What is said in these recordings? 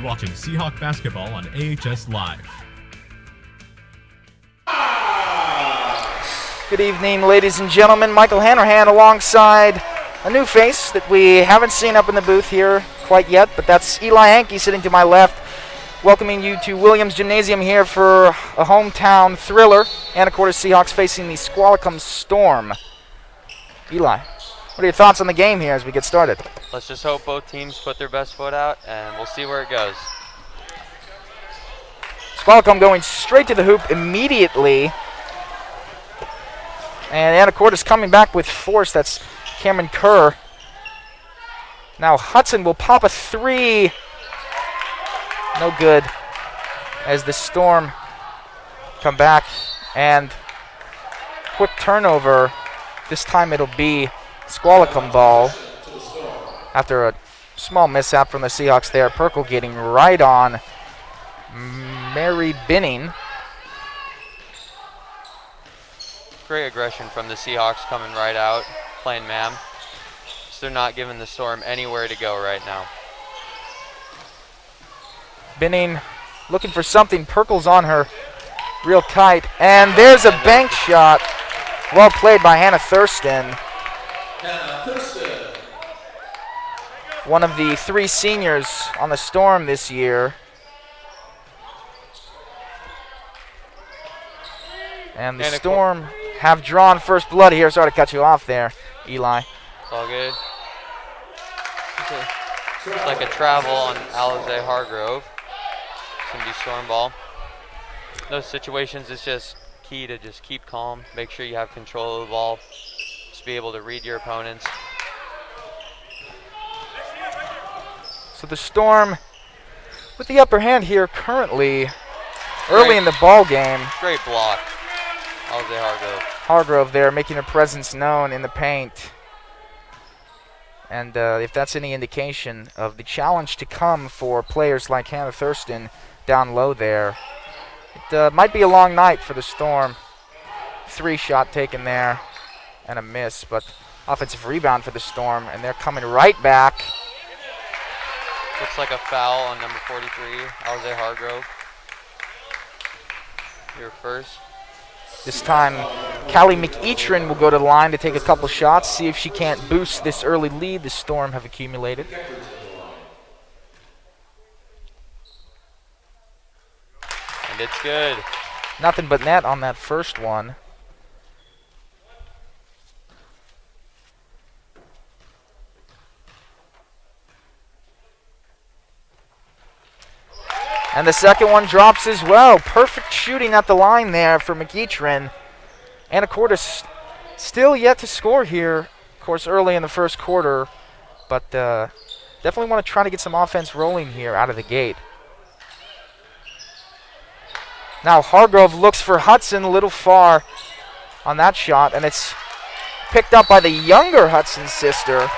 watching Seahawk basketball on AHS Live. Good evening, ladies and gentlemen. Michael Hanrahan alongside a new face that we haven't seen up in the booth here quite yet, but that's Eli Hankey sitting to my left, welcoming you to Williams Gymnasium here for a hometown thriller. Anacortes Seahawks facing the Squalicum Storm. Eli, what are your thoughts on the game here as we get started? Let's just hope both teams put their best foot out, and we'll see where it goes. Squalicum going straight to the hoop immediately. And Anacortes coming back with force. That's Cameron Kerr. Now Hudson will pop a three. No good as the Storm come back. And quick turnover. This time it'll be Squalicum ball. After a small mishap from the Seahawks there. Perkle getting right on Mary Binning. Great aggression from the Seahawks coming right out, playing man. So they're not giving the Storm anywhere to go right now. Binning looking for something. Perkle's on her real tight. And there's a bank shot. Well played by Hannah Thurston. One of the three seniors on the Storm this year. And the Storm have drawn first blood here. Sorry to cut you off there, Eli. It's all good. It's like a travel on Alize Hargrove. It's going to be Storm ball. Those situations, it's just key to just keep calm. Make sure you have control of the ball. Just be able to read your opponents. So the Storm with the upper hand here currently early in the ball game. Great block. Alize Hargrove. Hargrove there making her presence known in the paint. And if that's any indication of the challenge to come for players like Hannah Thurston down low there, it might be a long night for the Storm. Three shot taken there and a miss, but offensive rebound for the Storm, and they're coming right back. Looks like a foul on number 43, Alize Hargrove. Your first. This time, Callie McEachran will go to the line to take a couple shots, see if she can't boost this early lead the Storm have accumulated. And it's good. Nothing but net on that first one. And the second one drops as well. Perfect shooting at the line there for McEachran. Anacortes still yet to score here, of course, early in the first quarter. But definitely want to try to get some offense rolling here out of the gate. Now Hargrove looks for Hudson, a little far on that shot. And it's picked up by the younger Hudson sister.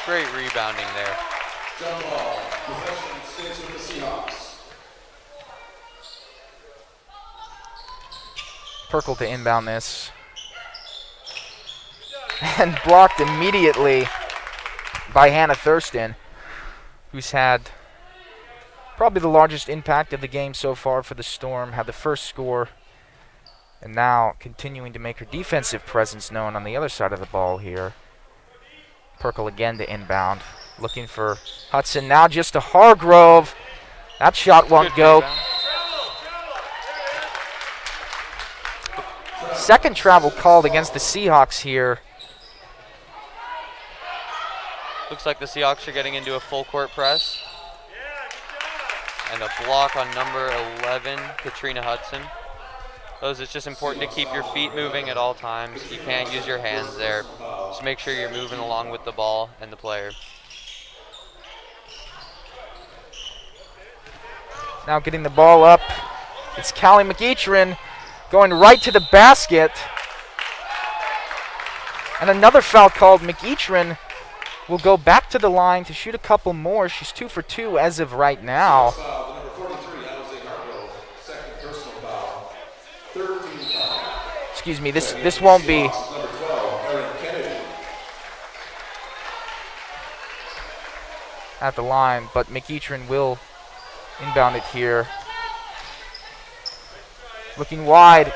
Great rebounding there. Perkle to inbound this. And blocked immediately by Hannah Thurston, who's had probably the largest impact of the game so far for the Storm. Had the first score, and now continuing to make her defensive presence known on the other side of the ball here. Perkle again to inbound. Looking for Hudson. Now just to Hargrove. That shot won't go. Rebound. Second travel called against the Seahawks here. Looks like the Seahawks are getting into a full court press. And a block on number 11, Katrina Hudson. It's just important to keep your feet moving at all times. You can't use your hands there. Just make sure you're moving along with the ball and the player. Now getting the ball up. It's Callie McEachran going right to the basket. And another foul called. McEachran will go back to the line to shoot a couple more. She's 2 for 2 as of right now. Excuse me, this won't be. at the line, but McEachern will inbound it here. Looking wide.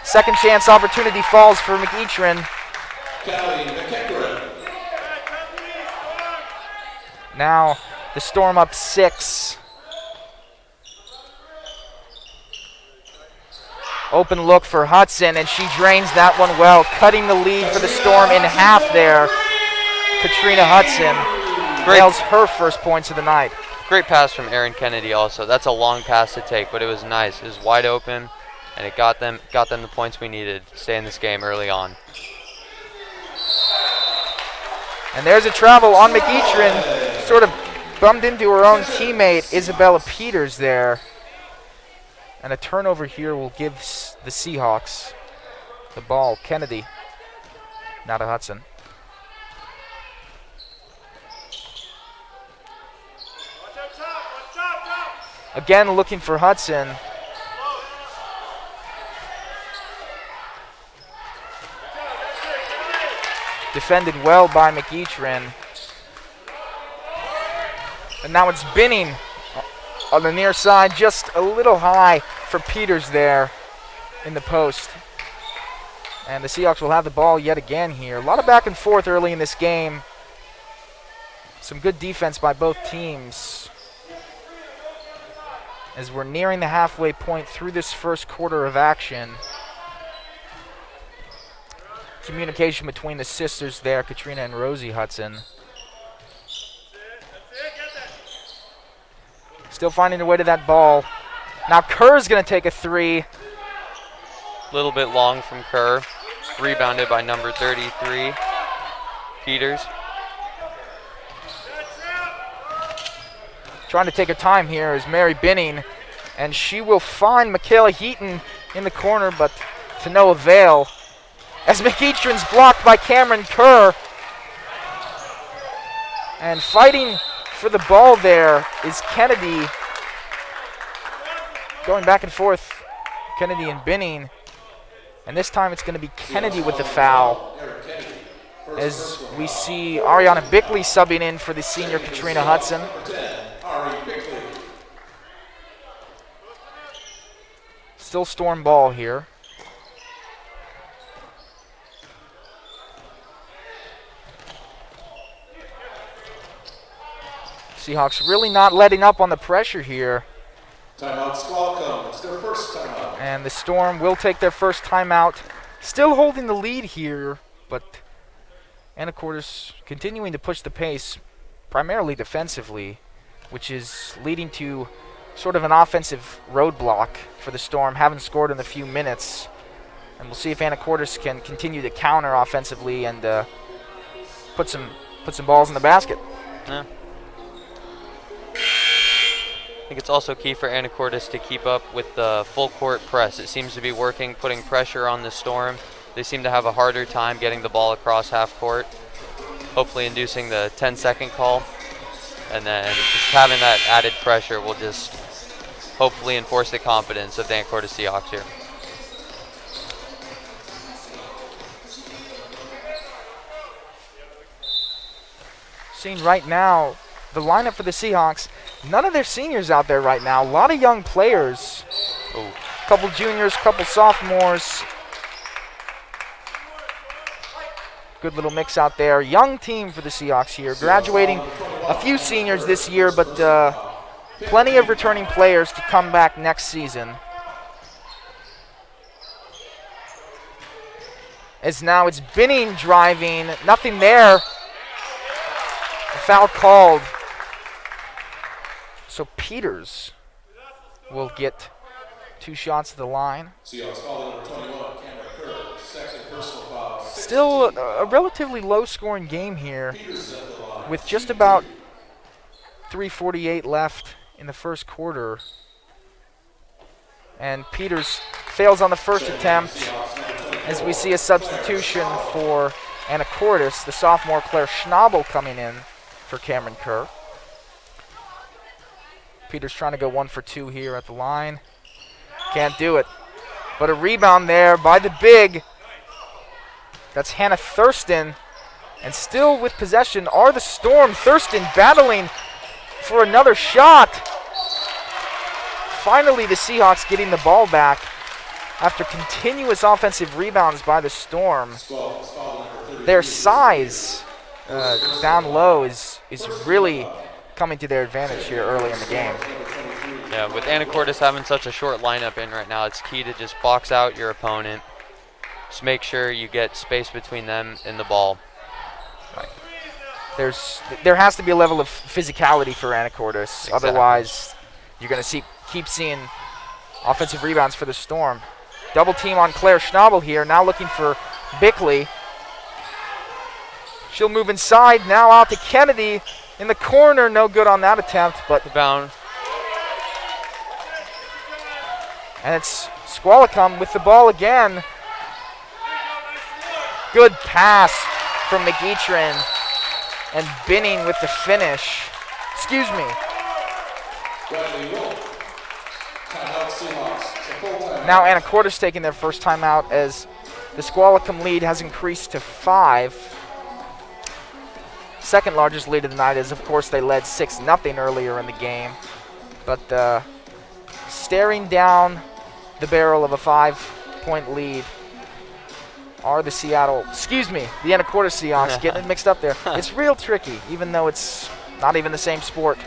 Second chance opportunity falls for McEachern. Now the Storm up 6. Open look for Hudson, and she drains that one well, cutting the lead for the Storm in half there. Katrina Hudson nails her first points of the night. Great pass from Erin Kennedy also. That's a long pass to take, but it was nice. It was wide open, and it got them the points we needed to stay in this game early on. And there's a travel on McEachern, sort of bumped into her own teammate, Isabella Peters there. And a turnover here will give the Seahawks the ball. Kennedy, now to Hudson. Again looking for Hudson. Defended well by McEachern. And now it's Binning on the near side, just a little high for Peters there in the post. And the Seahawks will have the ball yet again here. A lot of back and forth early in this game. Some good defense by both teams. As we're nearing the halfway point through this first quarter of action. Communication between the sisters there, Katrina and Rosie Hudson. Still finding their way to that ball. Now Kerr's going to take a 3. Little bit long from Kerr. Rebounded by number 33, Peters. Trying to take her time here is Mary Binning. And she will find Michaela Heaton in the corner, but to no avail. As McEachern's blocked by Cameron Kerr. And fighting for the ball there is Kennedy. Going back and forth, Kennedy and Binning. And this time it's going to be Kennedy with the foul. As we see Ariana Bickley subbing in for the senior Katrina Hudson. Still Storm ball here. Seahawks really not letting up on the pressure here. Timeout, Squalicum. It's their first timeout. And the Storm will take their first timeout. Still holding the lead here, but Anacortes continuing to push the pace, primarily defensively, which is leading to sort of an offensive roadblock for the Storm. Haven't scored in a few minutes. And we'll see if Anacortes can continue to counter offensively and put some balls in the basket. Yeah. I think it's also key for Anacortes to keep up with the full court press. It seems to be working, putting pressure on the Storm. They seem to have a harder time getting the ball across half court, hopefully inducing the 10-second call. And then just having that added pressure will just hopefully enforce the confidence of the Anacortes Seahawks here. Seeing right now, the lineup for the Seahawks, none of their seniors out there right now. A lot of young players. Ooh. Couple juniors, couple sophomores. Good little mix out there. Young team for the Seahawks here. Graduating a few seniors this year, but plenty of returning players to come back next season. As now it's Binning driving. Nothing there. A foul called. So Peters will get 2 shots at the line. Still a relatively low-scoring game here with just about 3:48 left in the first quarter. And Peters fails on the first attempt as we see a substitution for Anacortes, the sophomore Claire Schnabel coming in for Cameron Kerr. Peters trying to go 1 for 2 here at the line. Can't do it. But a rebound there by the big. That's Hannah Thurston. And still with possession are the Storm. Thurston battling for another shot. Finally, the Seahawks getting the ball back after continuous offensive rebounds by the Storm. Their size down low is really coming to their advantage here early in the game. Yeah, with Anacortes having such a short lineup in right now, it's key to just box out your opponent. Just make sure you get space between them and the ball. Right. There has to be a level of physicality for Anacortes. Exactly. Otherwise, you're going to keep seeing offensive rebounds for the Storm. Double team on Claire Schnabel here. Now looking for Bickley. She'll move inside. Now out to Kennedy in the corner. No good on that attempt, but Bound. and it's Squalicum with the ball again. Good pass from McEachern, and Binning with the finish. Excuse me. Now Anacortes taking their first timeout as the Squalicum lead has increased to 5. Second largest lead of the night is, of course, they led 6-0 earlier in the game. But staring down the barrel of a 5-point lead are the the Anacortes Seahawks. Getting it mixed up there. It's real tricky, even though it's not even the same sport.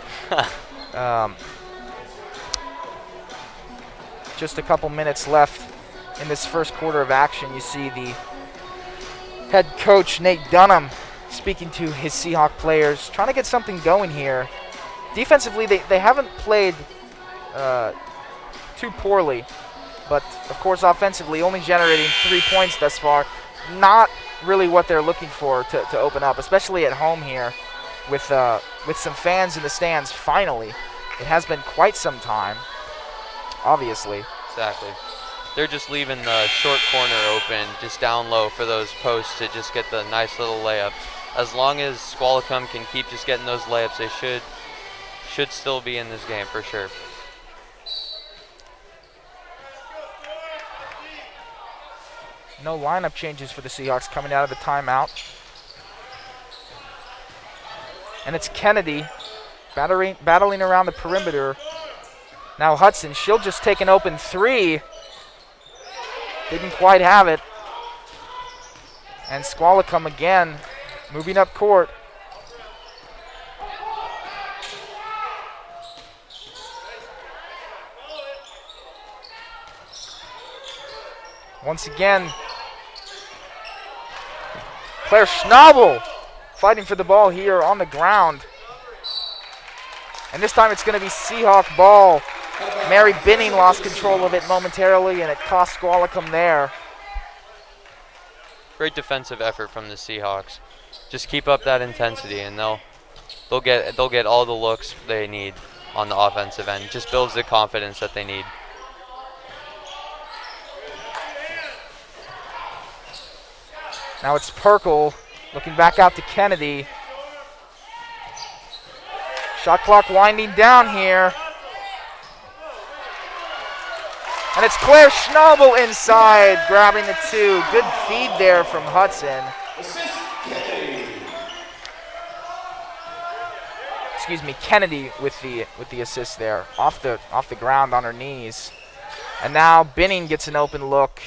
Just a couple minutes left in this first quarter of action. You see the head coach, Nate Dunham, speaking to his Seahawk players, trying to get something going here. Defensively, they haven't played too poorly, but of course offensively only generating 3 points thus far. Not really what they're looking for to open up, especially at home here with some fans in the stands. Finally, it has been quite some time, obviously. Exactly. They're just leaving the short corner open, just down low for those posts to just get the nice little layup. As long as Squalicum can keep just getting those layups, they should still be in this game for sure. No lineup changes for the Seahawks coming out of the timeout. And it's Kennedy battling around the perimeter. Now Hudson, she'll just take an open 3. Didn't quite have it. And Squalicum again moving up court. Once again, Claire Schnabel fighting for the ball here on the ground. And this time it's going to be Seahawk ball. Mary Binning lost control of it momentarily, and it cost Squalicum there. Great defensive effort from the Seahawks. Just keep up that intensity, and they'll get all the looks they need on the offensive end. Just builds the confidence that they need. Now it's Perkle looking back out to Kennedy. Shot clock winding down here. And it's Claire Schnabel inside, grabbing the 2. Good feed there from Hudson. Excuse me, Kennedy with the assist there, off the ground on her knees. And now Binning gets an open look.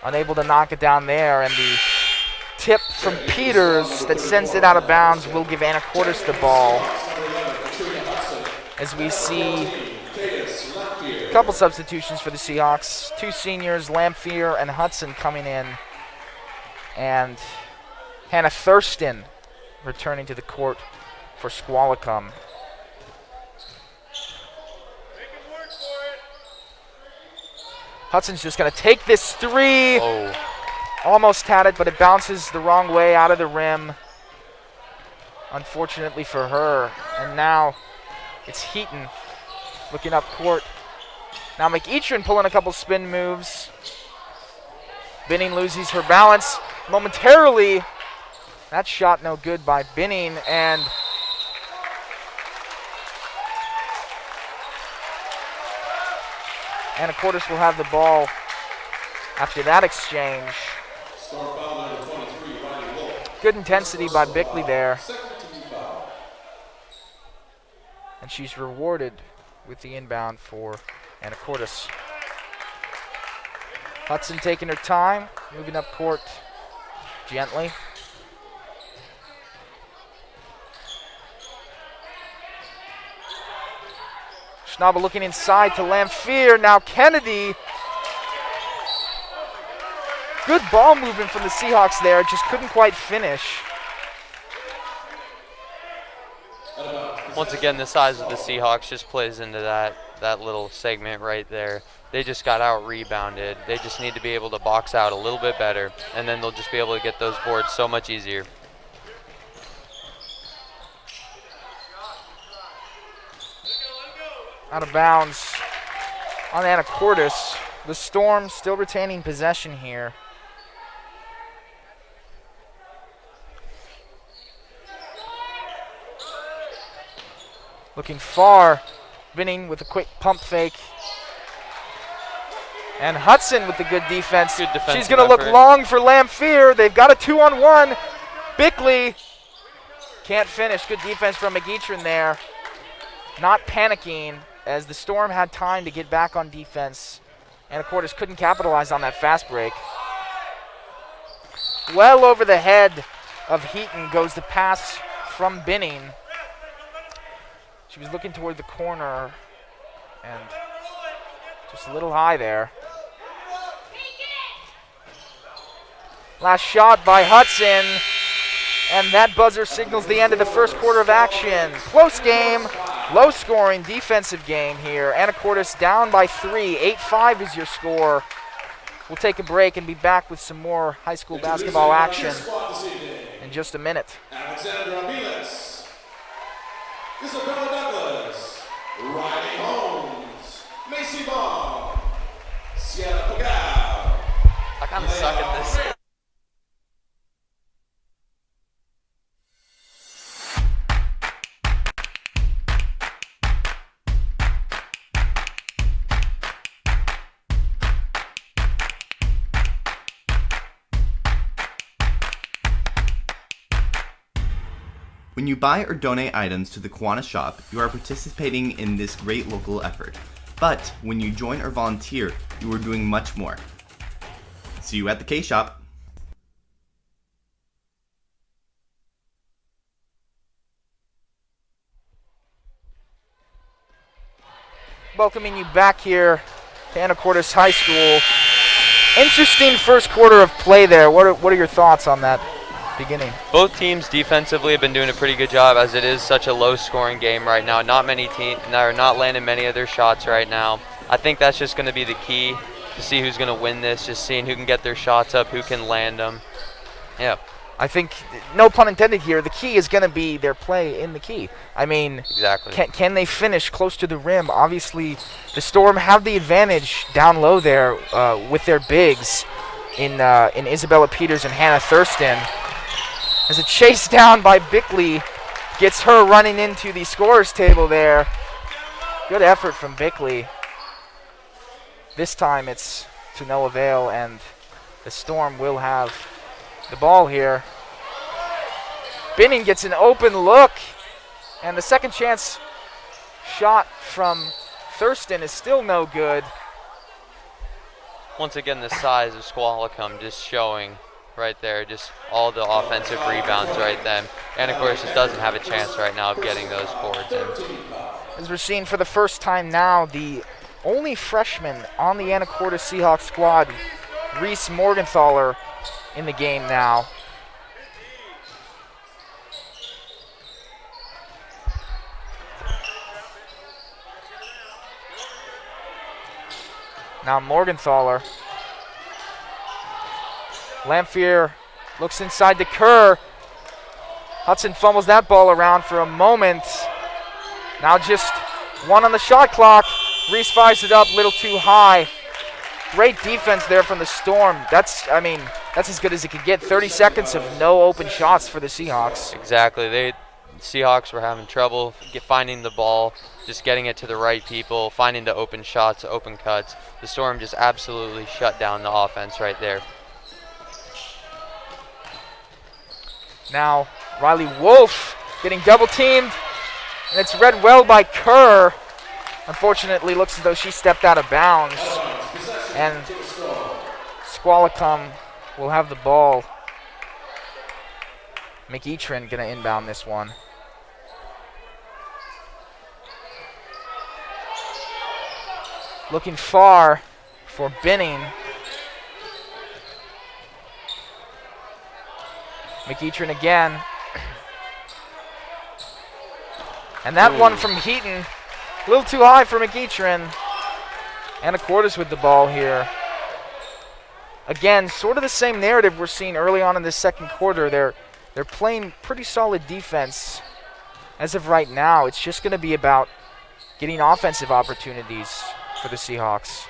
Unable to knock it down there, and the tip from Peters that sends it out of bounds will give Anacortes the ball. As we see a couple substitutions for the Seahawks. 2 seniors, Lamphere and Hudson, coming in. And Hannah Thurston returning to the court for Squalicum. Hudson's just going to take this 3. Oh. Almost had it, but it bounces the wrong way out of the rim. Unfortunately for her. And now it's Heaton looking up court. Now McEachern pulling a couple spin moves. Binning loses her balance momentarily. That shot no good by Binning, and Anacortes will have the ball after that exchange. Storm foul number 23, Riley Wolf. Good intensity by Bickley there. Second team foul. And she's rewarded with the inbound for Anacortes. Hudson taking her time, moving up court gently. Schnabel looking inside to Lamphere. Now Kennedy. Good ball movement from the Seahawks there, just couldn't quite finish. Once again, the size of the Seahawks just plays into that little segment right there. They just got out-rebounded. They just need to be able to box out a little bit better, and then they'll just be able to get those boards so much easier. Out of bounds on Anacortes. The Storm still retaining possession here. Looking far, Vinning with a quick pump fake. And Hudson with the good defense. Good defensive She's going to look effort. long for Lamphere. They've got a 2-on-1. Bickley can't finish. Good defense from McEachern there. Not panicking as the Storm had time to get back on defense. Anacortes couldn't capitalize on that fast break. Well over the head of Heaton goes the pass from Binning. She was looking toward the corner and just a little high there. Last shot by Hudson, and that buzzer signals the end of the first quarter of action. Close game, low scoring defensive game here. Anacortes down by 3, 8-5 is your score. We'll take a break and be back with some more high school basketball action in just a minute. Alexandra Miles, Isabella Douglas, Riley Holmes, Macy Ball, Sierra Pagao. I kind of suck at this. When you buy or donate items to the Kiwanis shop, you are participating in this great local effort. But when you join or volunteer, you are doing much more. See you at the K-Shop. Welcoming you back here to Anacortes High School. Interesting first quarter of play there. What are your thoughts on that beginning? Both teams defensively have been doing a pretty good job, as it is such a low-scoring game right now. Not many teams are not landing many of their shots right now. I think that's just going to be the key to see who's going to win this. Just seeing who can get their shots up, who can land them. Yeah. I think, no pun intended here, the key is going to be their play in the key. I mean, Exactly. can they finish close to the rim? Obviously, the Storm have the advantage down low there with their bigs in Isabella Peters and Hannah Thurston. As a chase down by Bickley gets her running into the scorer's table there. Good effort from Bickley. This time it's to no avail, and the Storm will have the ball here. Binning gets an open look, and the second chance shot from Thurston is still no good. Once again, the size of Squalicum just showing right there, just all the offensive rebounds right then. Anacortes just doesn't have a chance right now of getting those boards in. As we're seeing for the first time now, the only freshman on the Anacortes Seahawks squad, Reese Morgenthaler, in the game now. Now Morgenthaler. Lamphere looks inside to Kerr. Hudson fumbles that ball around for a moment. Now just one on the shot clock. Reese fires it up a little too high. Great defense there from the Storm. That's as good as it could get. 30 seconds of no open shots for the Seahawks. Exactly. The Seahawks were having trouble finding the ball, just getting it to the right people, finding the open shots, open cuts. The Storm just absolutely shut down the offense right there. Now Riley Wolf getting double teamed, and it's read well by Kerr. Unfortunately, looks as though she stepped out of bounds, and Squalicum will have the ball. McEachern gonna inbound this one. Looking far for Binning. McEachern again. And that one from Heaton, a little too high for McEachern. Anacortes with the ball here. Again, sort of the same narrative we're seeing early on in this second quarter. They're playing pretty solid defense as of right now. It's just going to be about getting offensive opportunities for the Seahawks.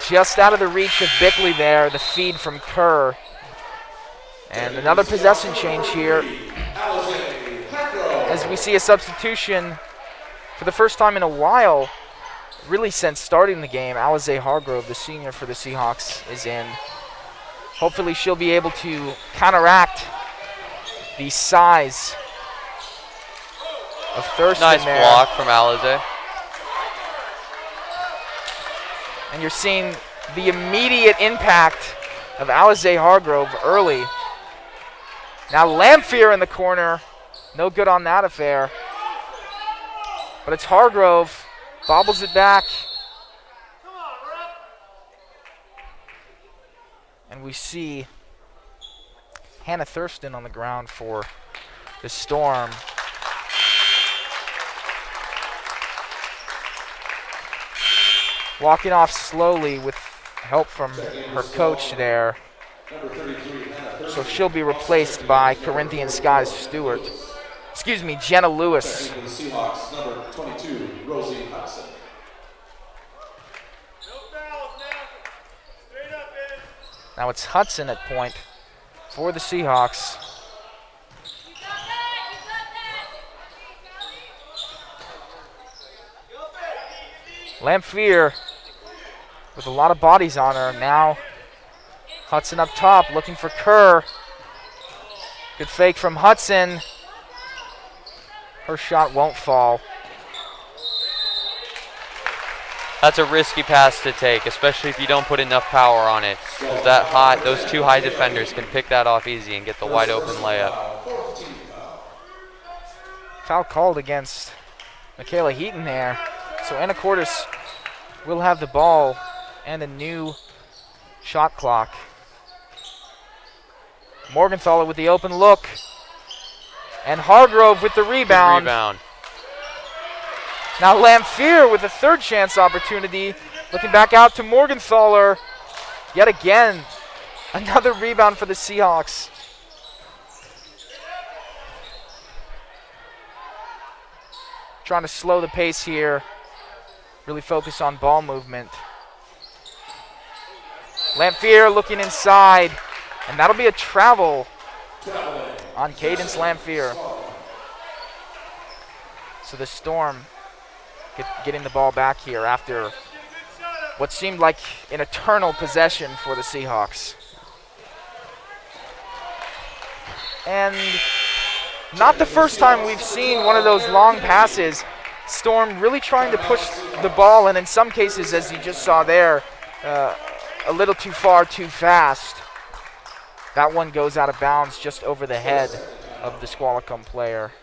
Just out of the reach of Bickley there, the feed from Kerr. And another possession change here as we see a substitution for the first time in a while, really since starting the game. Alize Hargrove, the senior for the Seahawks, is in. Hopefully she'll be able to counteract the size of Thurston nice there. block from Alize. And you're seeing the immediate impact of Alize Hargrove early. Now Lamphere in the corner. No good on that affair. But it's Hargrove. Bobbles it back. And we see Hannah Thurston on the ground for the Storm. Walking off slowly with help from her coach there. So she'll be replaced by Corinthian Skies Stewart. Excuse me, Jenna Lewis. For the Seahawks, number 22, Rosie Hudson. Now it's Hudson at point for the Seahawks. Lamphere with a lot of bodies on her. Now Hudson up top looking for Kerr. Good fake from Hudson. Her shot won't fall. That's a risky pass to take, especially if you don't put enough power on it. Because those two high defenders can pick that off easy and get the wide open layup. Foul called against Michaela Heaton there. So Anacortes will have the ball and a new shot clock. Morgenthaler with the open look. And Hargrove with the rebound. Good rebound. Now Lamphere with a third chance opportunity. Looking back out to Morgenthaler. Yet again, another rebound for the Seahawks. Trying to slow the pace here. Really focus on ball movement. Lamphere looking inside. And that'll be a travel on Cadence Lamphere. So the Storm getting the ball back here after what seemed like an eternal possession for the Seahawks. And not the first time we've seen one of those long passes. Storm really trying to push the ball, and in some cases, as you just saw there, a little too far, too fast. That one goes out of bounds just over the head of the Squalicum player.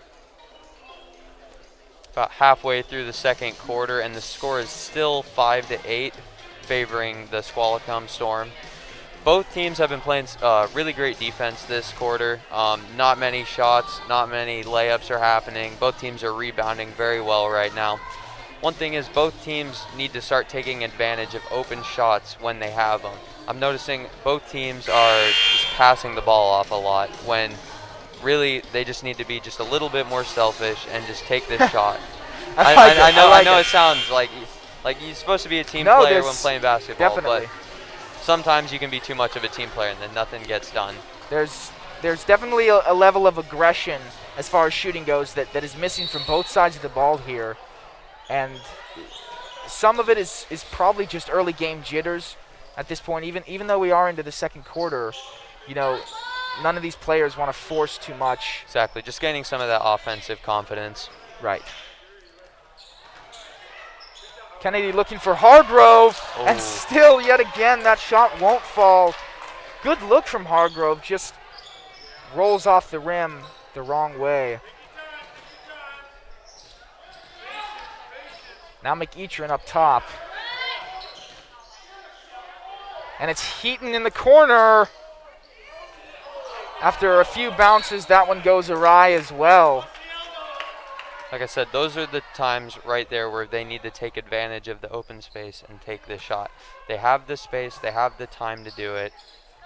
About halfway through the second quarter, and the score is still 5-8, favoring the Squalicum Storm. Both teams have been playing really great defense this quarter. Not many shots, not many layups are happening. Both teams are rebounding very well right now. One thing is both teams need to start taking advantage of open shots when they have them. I'm noticing both teams are just passing the ball off a lot when really they just need to be just a little bit more selfish and just take this shot. I know it sounds like you're supposed to be a team player when playing basketball, definitely. But sometimes you can be too much of a team player and then nothing gets done. There's definitely a level of aggression as far as shooting goes that is missing from both sides of the ball here. And some of it is probably just early game jitters. at this point, even though we are into the second quarter, you know, none of these players want to force too much. Exactly, just gaining some of that offensive confidence. Right. Kennedy looking for Hargrove, and still, yet again, that shot won't fall. Good look from Hargrove, just rolls off the rim the wrong way. Now McEachern up top. And it's Heaton in the corner. After a few bounces, that one goes awry as well. Like I said, those are the times right there where they need to take advantage of the open space and take the shot. They have the space, they have the time to do it,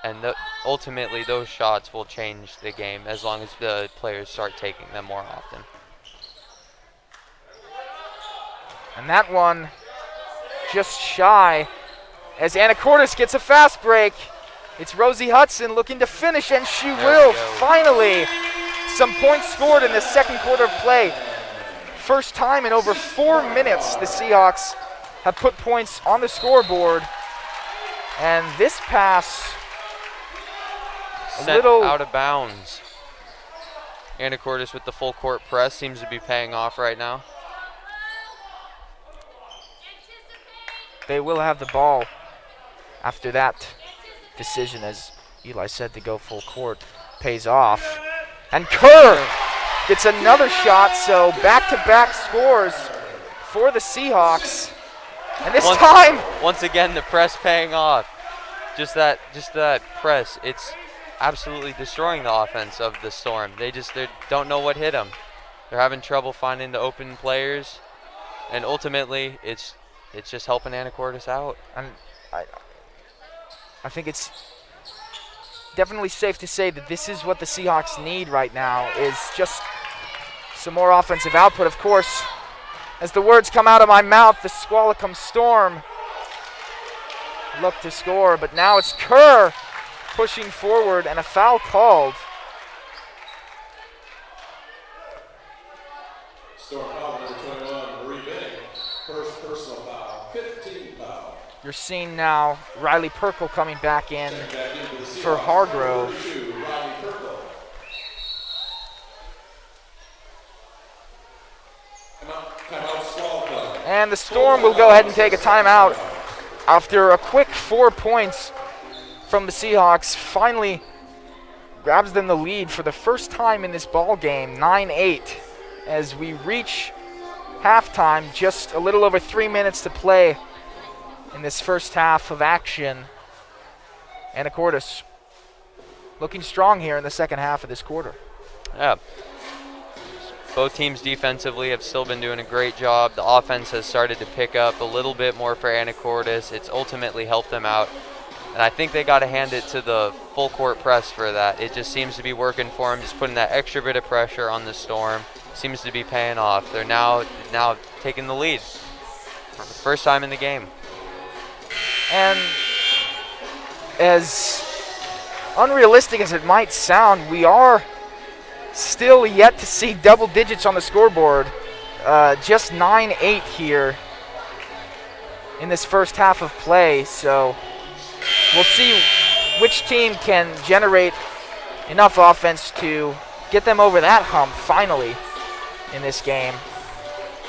and ultimately those shots will change the game as long as the players start taking them more often. And that one just shy as Anacortes gets a fast break. It's Rosie Hudson looking to finish, and she will finally. Some points scored in the second quarter of play. First time in over 4 minutes the Seahawks have put points on the scoreboard. And this pass sent out of bounds. Anacortes with the full court press seems to be paying off right now. They will have the ball after that decision, as Eli said, to go full court pays off. And Kerr gets another shot, so back-to-back scores for the Seahawks. And this time, once again, the press paying off. Just that press, it's absolutely destroying the offense of the Storm. They don't know what hit them. They're having trouble finding the open players, and ultimately, it's just helping Anacortes out. And I think it's definitely safe to say that this is what the Seahawks need right now, is just some more offensive output. Of course, as the words come out of my mouth, the Squalicum Storm look to score, but now it's Kerr pushing forward and a foul called. Storm foul number 21, Marie Benning. First personal foul, 15 foul. You're seeing now Riley Perkle coming back in for Hargrove. And the Storm will go ahead and take a timeout after a quick 4 points from the Seahawks. Finally grabs them the lead for the first time in this ball game, 9-8, as we reach halftime. Just a little over 3 minutes to play in this first half of action. Anacortes looking strong here in the second half of this quarter. Yeah. Both teams defensively have still been doing a great job. The offense has started to pick up a little bit more for Anacortes. It's ultimately helped them out. And I think they got to hand it to the full court press for that. It just seems to be working for them, just putting that extra bit of pressure on the Storm. Seems to be paying off. They're now taking the lead for the first time in the game. And as unrealistic as it might sound, we are still yet to see double digits on the scoreboard. Just 9-8 here in this first half of play. So we'll see which team can generate enough offense to get them over that hump finally in this game.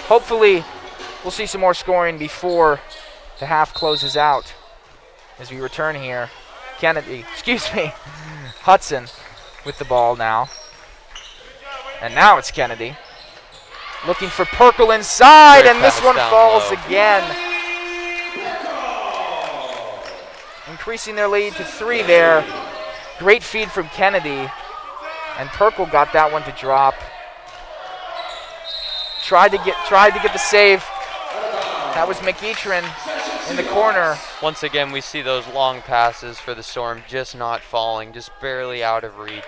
Hopefully we'll see some more scoring before the half closes out as we return here. Hudson with the ball now. And now it's Kennedy looking for Perkle inside, and this one falls again. Increasing their lead to 3 there. Great feed from Kennedy, and Perkle got that one to drop. Tried to get the save. That was McEachern in the corner. Once again, we see those long passes for the Storm just not falling, just barely out of reach.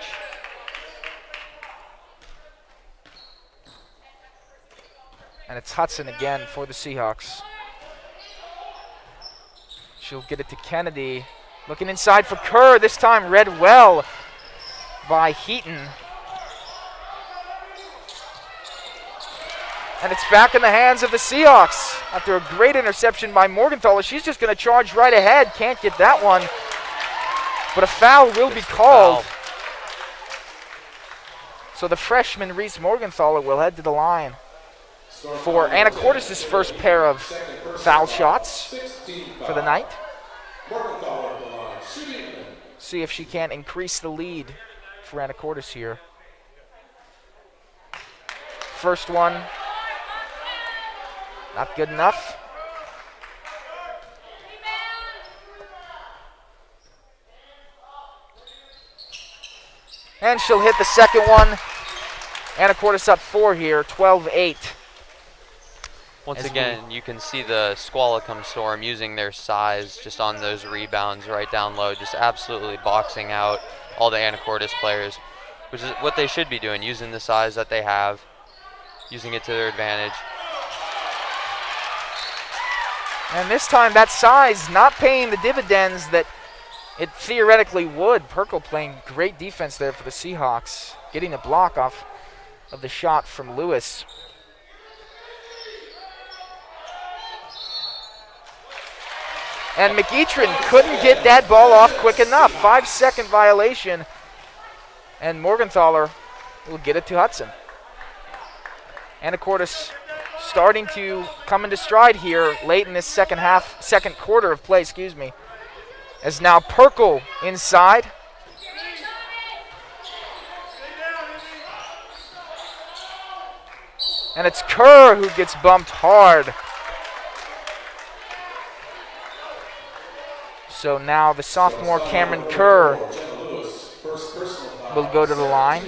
And it's Hudson again for the Seahawks. She'll get it to Kennedy. Looking inside for Kerr. This time read well by Heaton. And it's back in the hands of the Seahawks after a great interception by Morgenthaler. She's just going to charge right ahead. Can't get that one. But a foul will be called. So the freshman Reese Morgenthaler will head to the line for Anacortes' first pair of foul shots for the night. See if she can increase the lead for Anacortes here. First one, not good enough. And she'll hit the second one. Anacortes up 4 here, 12-8. Once again, you can see the Squalicum Storm using their size just on those rebounds right down low, just absolutely boxing out all the Anacortes players, which is what they should be doing, using the size that they have, using it to their advantage. And this time that size not paying the dividends that it theoretically would. Perkle playing great defense there for the Seahawks, getting a block off of the shot from Lewis. And McEachron couldn't get that ball off quick enough. 5-second violation. And Morgenthaler will get it to Hudson. Anacortes starting to come into stride here late in this second quarter of play, As now Perkle inside. And it's Kerr who gets bumped hard. So now the sophomore Cameron Kerr will go to the line.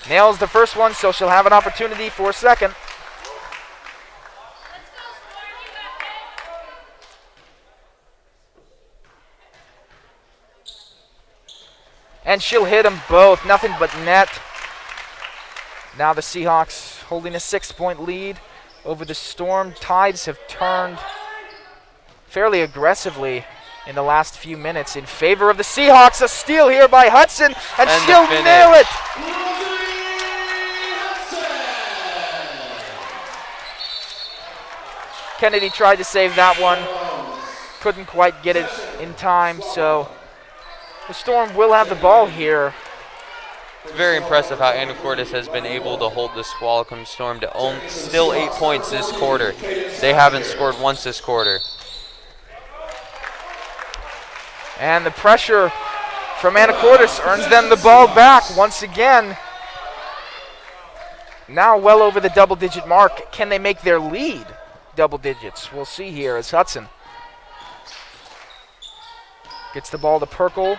Nails the first one, so she'll have an opportunity for a second. And she'll hit them both, nothing but net. Now the Seahawks holding a 6-point lead over the Storm. Tides have turned fairly aggressively in the last few minutes in favor of the Seahawks. A steal here by Hudson, and she'll nail it. Kennedy tried to save that one. Couldn't quite get it in time, so the Storm will have the ball here. It's very impressive how Anacortes has been able to hold the Squalicum Storm to still 8 points this quarter. They haven't scored once this quarter. And the pressure from Anacortes earns them the ball back once again. Now well over the double-digit mark. Can they make their lead double digits? We'll see here as Hudson gets the ball to Perkle.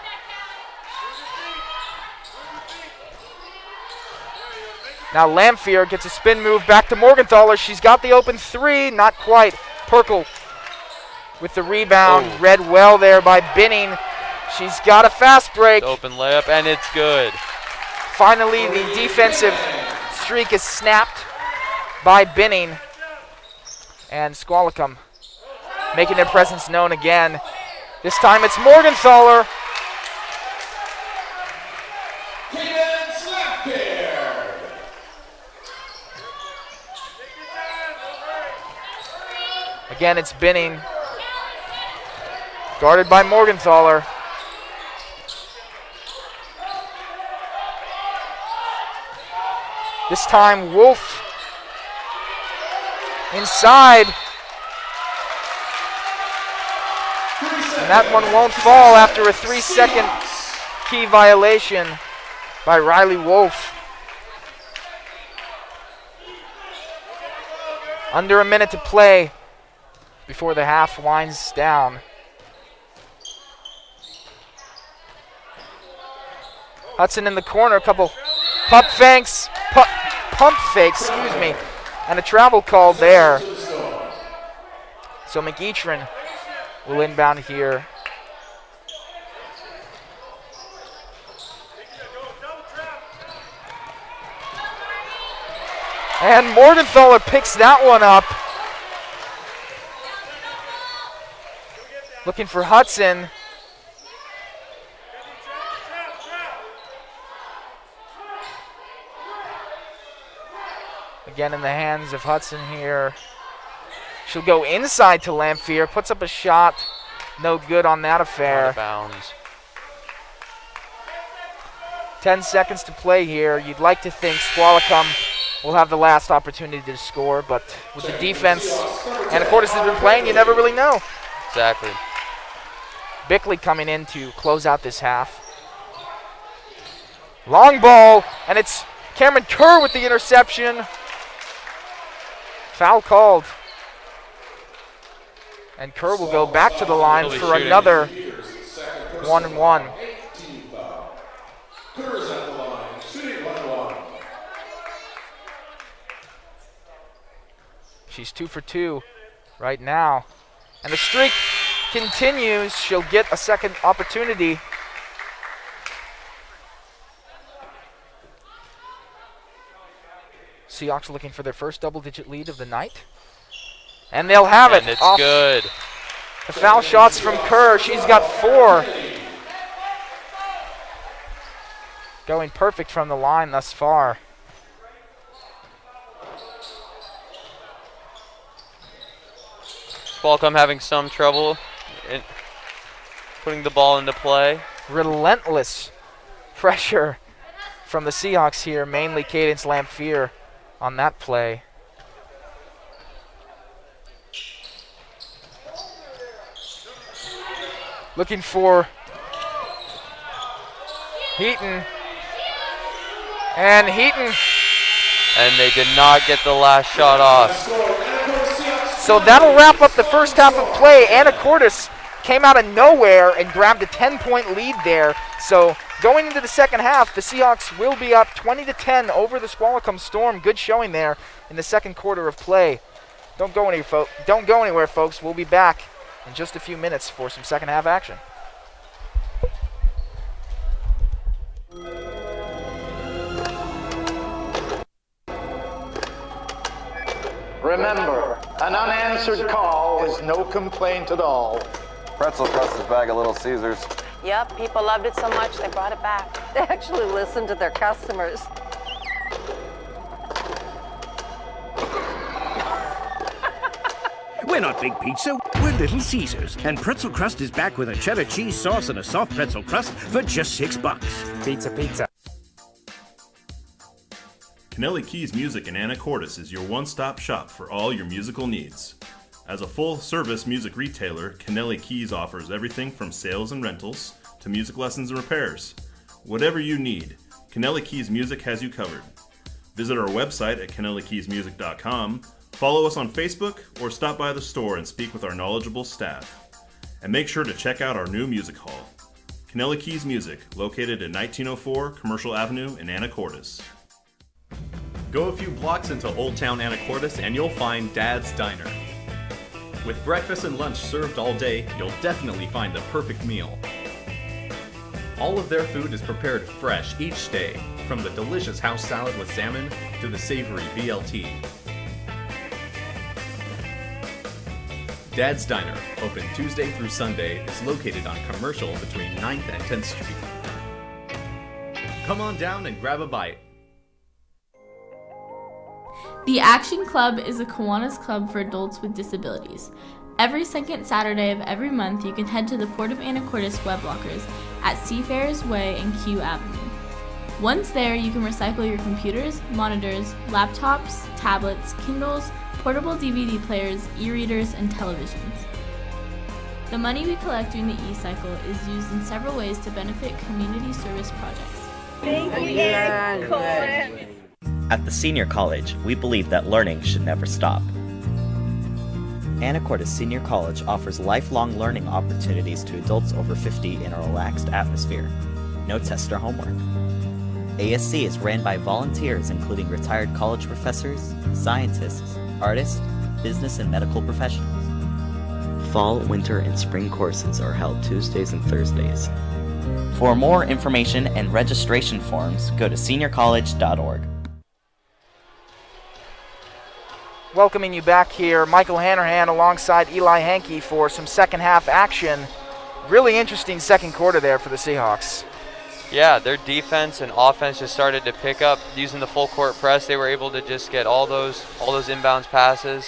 Now Lamphere gets a spin move back to Morgenthaler. She's got the open 3, not quite. Perkle with the rebound, read well there by Binning. She's got a fast break. Open layup, and it's good. Finally, the defensive streak is snapped by Binning. And Squalicum making their presence known again. This time it's Morgenthaler. Again, it's Binning. Guarded by Morgenthaler. This time, Wolf inside. And that one won't fall after a 3-second key violation by Riley Wolf. Under a minute to play before the half winds down. Hudson in the corner, a couple pump fakes, and a travel call there. So McEachron will inbound here. And Morgenthaler picks that one up. Looking for Hudson. Again in the hands of Hudson here. She'll go inside to Lamphere, puts up a shot. No good on that Out affair. of bounds. 10 seconds to play here. You'd like to think Squalicum will have the last opportunity to score, but with the defense Anacortes has been playing, you never really know. Exactly. Bickley coming in to close out this half. Long ball, and it's Cameron Kerr with the interception. Foul called. And Kerr will go back to the line He'll be for shooting. another 1-and-1. Kerr is at the line, shooting 1-1. She's 2 for 2 right now. And the streak continues. She'll get a second opportunity. Seahawks looking for their first double-digit lead of the night. And they'll have it. And it's Off good. the foul shots from Kerr. She's got 4. Going perfect from the line thus far. Squalicum having some trouble in putting the ball into play. Relentless pressure from the Seahawks here, mainly Cadence Lamphere on that play. Looking for Heaton. And Heaton. And they did not get the last shot off. So that'll wrap up the first half of play. Anacortes came out of nowhere and grabbed a 10-point lead there. So going into the second half, the Seahawks will be up 20-10 over the Squalicum Storm. Good showing there in the second quarter of play. Don't go anywhere, folks. We'll be back in just a few minutes for some second half action. Remember, an unanswered call is no complaint at all. Pretzel crust is back at Little Caesars. Yep, people loved it so much they brought it back. They actually listened to their customers. We're not Big Pizza, we're Little Caesars. And pretzel crust is back with a cheddar cheese sauce and a soft pretzel crust for just $6. Pizza, pizza. Kennelly Keys Music in Anacortes is your one-stop shop for all your musical needs. As a full-service music retailer, Kennelly Keys offers everything from sales and rentals to music lessons and repairs. Whatever you need, Kennelly Keys Music has you covered. Visit our website at KennellyKeysMusic.com, follow us on Facebook, or stop by the store and speak with our knowledgeable staff. And make sure to check out our new music hall. Kennelly Keys Music, located at 1904 Commercial Avenue in Anacortes. Go a few blocks into Old Town Anacortes and you'll find Dad's Diner. With breakfast and lunch served all day, you'll definitely find the perfect meal. All of their food is prepared fresh each day, from the delicious house salad with salmon to the savory BLT. Dad's Diner, open Tuesday through Sunday, is located on Commercial between 9th and 10th Street. Come on down and grab a bite. The Action Club is a Kiwanis club for adults with disabilities. Every second Saturday of every month, you can head to the Port of Anacortes web lockers at Seafarers Way and Q Avenue. Once there, you can recycle your computers, monitors, laptops, tablets, Kindles, portable DVD players, e-readers, and televisions. The money we collect during the e-cycle is used in several ways to benefit community service projects. Thank you, At the Senior College, we believe that learning should never stop. Anacortes Senior College offers lifelong learning opportunities to adults over 50 in a relaxed atmosphere. No test or homework. ASC is ran by volunteers including retired college professors, scientists, artists, business and medical professionals. Fall, winter, and spring courses are held Tuesdays and Thursdays. For more information and registration forms, go to seniorcollege.org. Welcoming you back here, Michael Hanrahan alongside Eli Hankey for some second half action. Really interesting second quarter there for the Seahawks. Yeah, their defense and offense just started to pick up using the full court press. They were able to just get all those inbounds passes,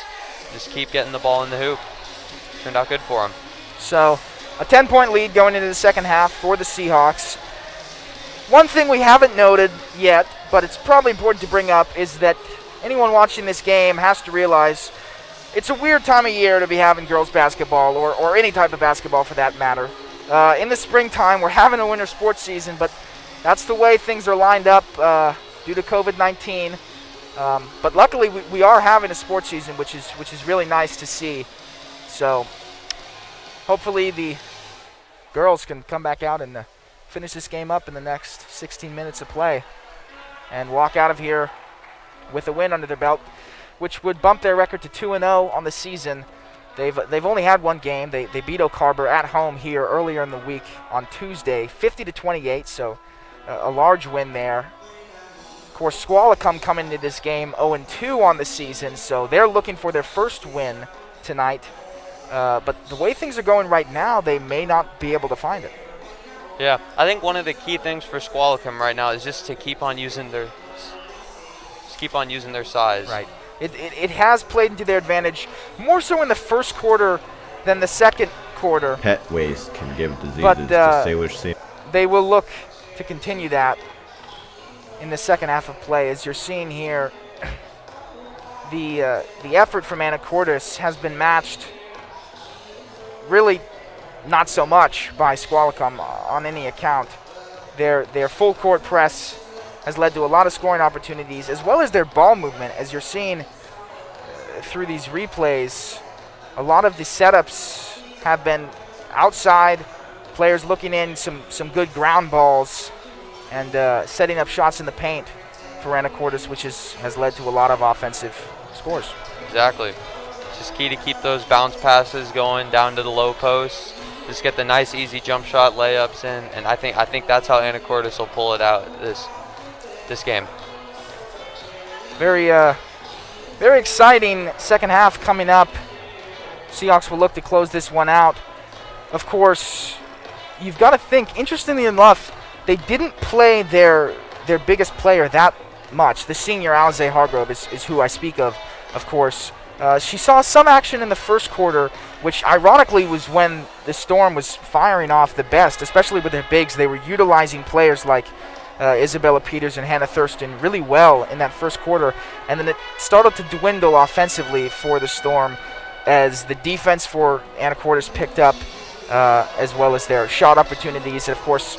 just keep getting the ball in the hoop. Turned out good for them. So a 10-point lead going into the second half for the Seahawks. One thing we haven't noted yet, but it's probably important to bring up, is that anyone watching this game has to realize it's a weird time of year to be having girls basketball or any type of basketball for that matter. In the springtime, we're having a winter sports season, but that's the way things are lined up due to COVID-19. But luckily, we are having a sports season, which is really nice to see. So hopefully the girls can come back out and finish this game up in the next 16 minutes of play and walk out of here with a win under their belt, which would bump their record to 2-0 on the season. They've only had one game. They beat Oak Harbor at home here earlier in the week on Tuesday, 50-28, so a large win there. Of course, Squalicum coming into this game 0-2 on the season, so they're looking for their first win tonight. But the way things are going right now, they may not be able to find it. Yeah, I think one of the key things for Squalicum right now is just to keep on using their size. Right. It has played into their advantage, more so in the first quarter than the second quarter. Pet waste can give diseases But, to sailors' sea. They will look to continue that in the second half of play. As you're seeing here, the effort from Anacortes has been matched really not so much by Squalicum on any account. Their full court press has led to a lot of scoring opportunities, as well as their ball movement. As you're seeing through these replays, a lot of the setups have been outside, players looking in, some good ground balls, and setting up shots in the paint for Anacortes, which has led to a lot of offensive scores. Exactly. It's just key to keep those bounce passes going down to the low post. Just get the nice, easy jump shot layups in, and I think that's how Anacortes will pull it out this game. Very exciting second half coming up. Seahawks will look to close this one out. Of course, you've got to think, interestingly enough, they didn't play their biggest player that much. The senior Alize Hargrove is who I speak of course. She saw some action in the first quarter, which ironically was when the Storm was firing off the best, especially with their bigs. They were utilizing players like Isabella Peters and Hannah Thurston really well in that first quarter, and then it started to dwindle offensively for the Storm as the defense for Anacortes picked up, as well as their shot opportunities. And of course,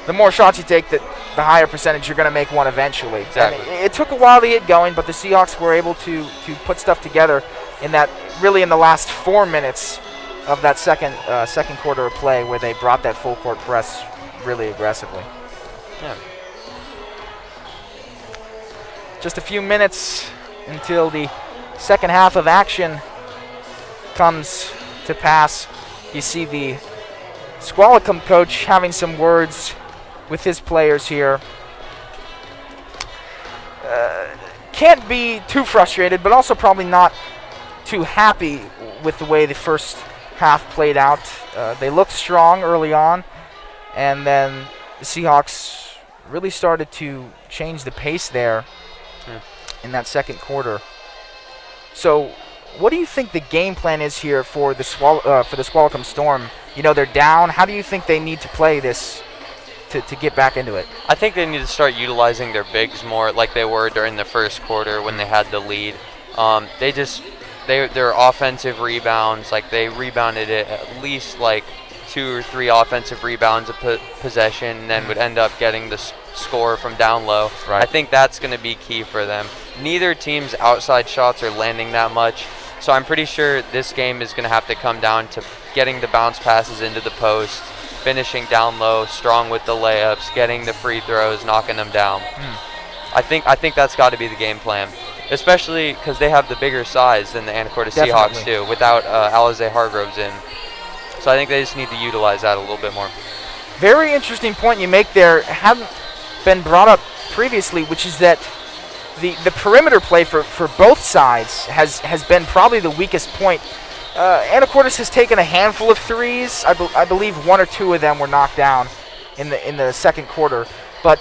the more shots you take, the higher percentage you're going to make one eventually. Exactly. And it took a while to get going, but the Seahawks were able to put stuff together in the last 4 minutes of that second quarter of play, where they brought that full court press really aggressively. Yeah. Just a few minutes until the second half of action comes to pass. You see the Squalicum coach having some words with his players here. Can't be too frustrated, but also probably not too happy with the way the first half played out. They looked strong early on, and then the Seahawks really started to change the pace there in that second quarter. So what do you think the game plan is here for the Squalicum Storm? You know, they're down. How do you think they need to play this to get back into it? I think they need to start utilizing their bigs more like they were during the first quarter when they had the lead. Their offensive rebounds, like they rebounded it at least like 2 or 3 offensive rebounds a possession, and then would end up getting the score from down low. Right. I think that's going to be key for them. Neither team's outside shots are landing that much, so I'm pretty sure this game is going to have to come down to getting the bounce passes into the post, finishing down low, strong with the layups, getting the free throws, knocking them down. I think that's got to be the game plan, especially because they have the bigger size than the Anacortes Seahawks do, without Alize Hargroves in. So I think they just need to utilize that a little bit more. Very interesting point you make there. Hadn't been brought up previously, which is that the perimeter play for both sides has been probably the weakest point. Anacortes has taken a handful of threes. I believe 1 or 2 of them were knocked down in the second quarter, but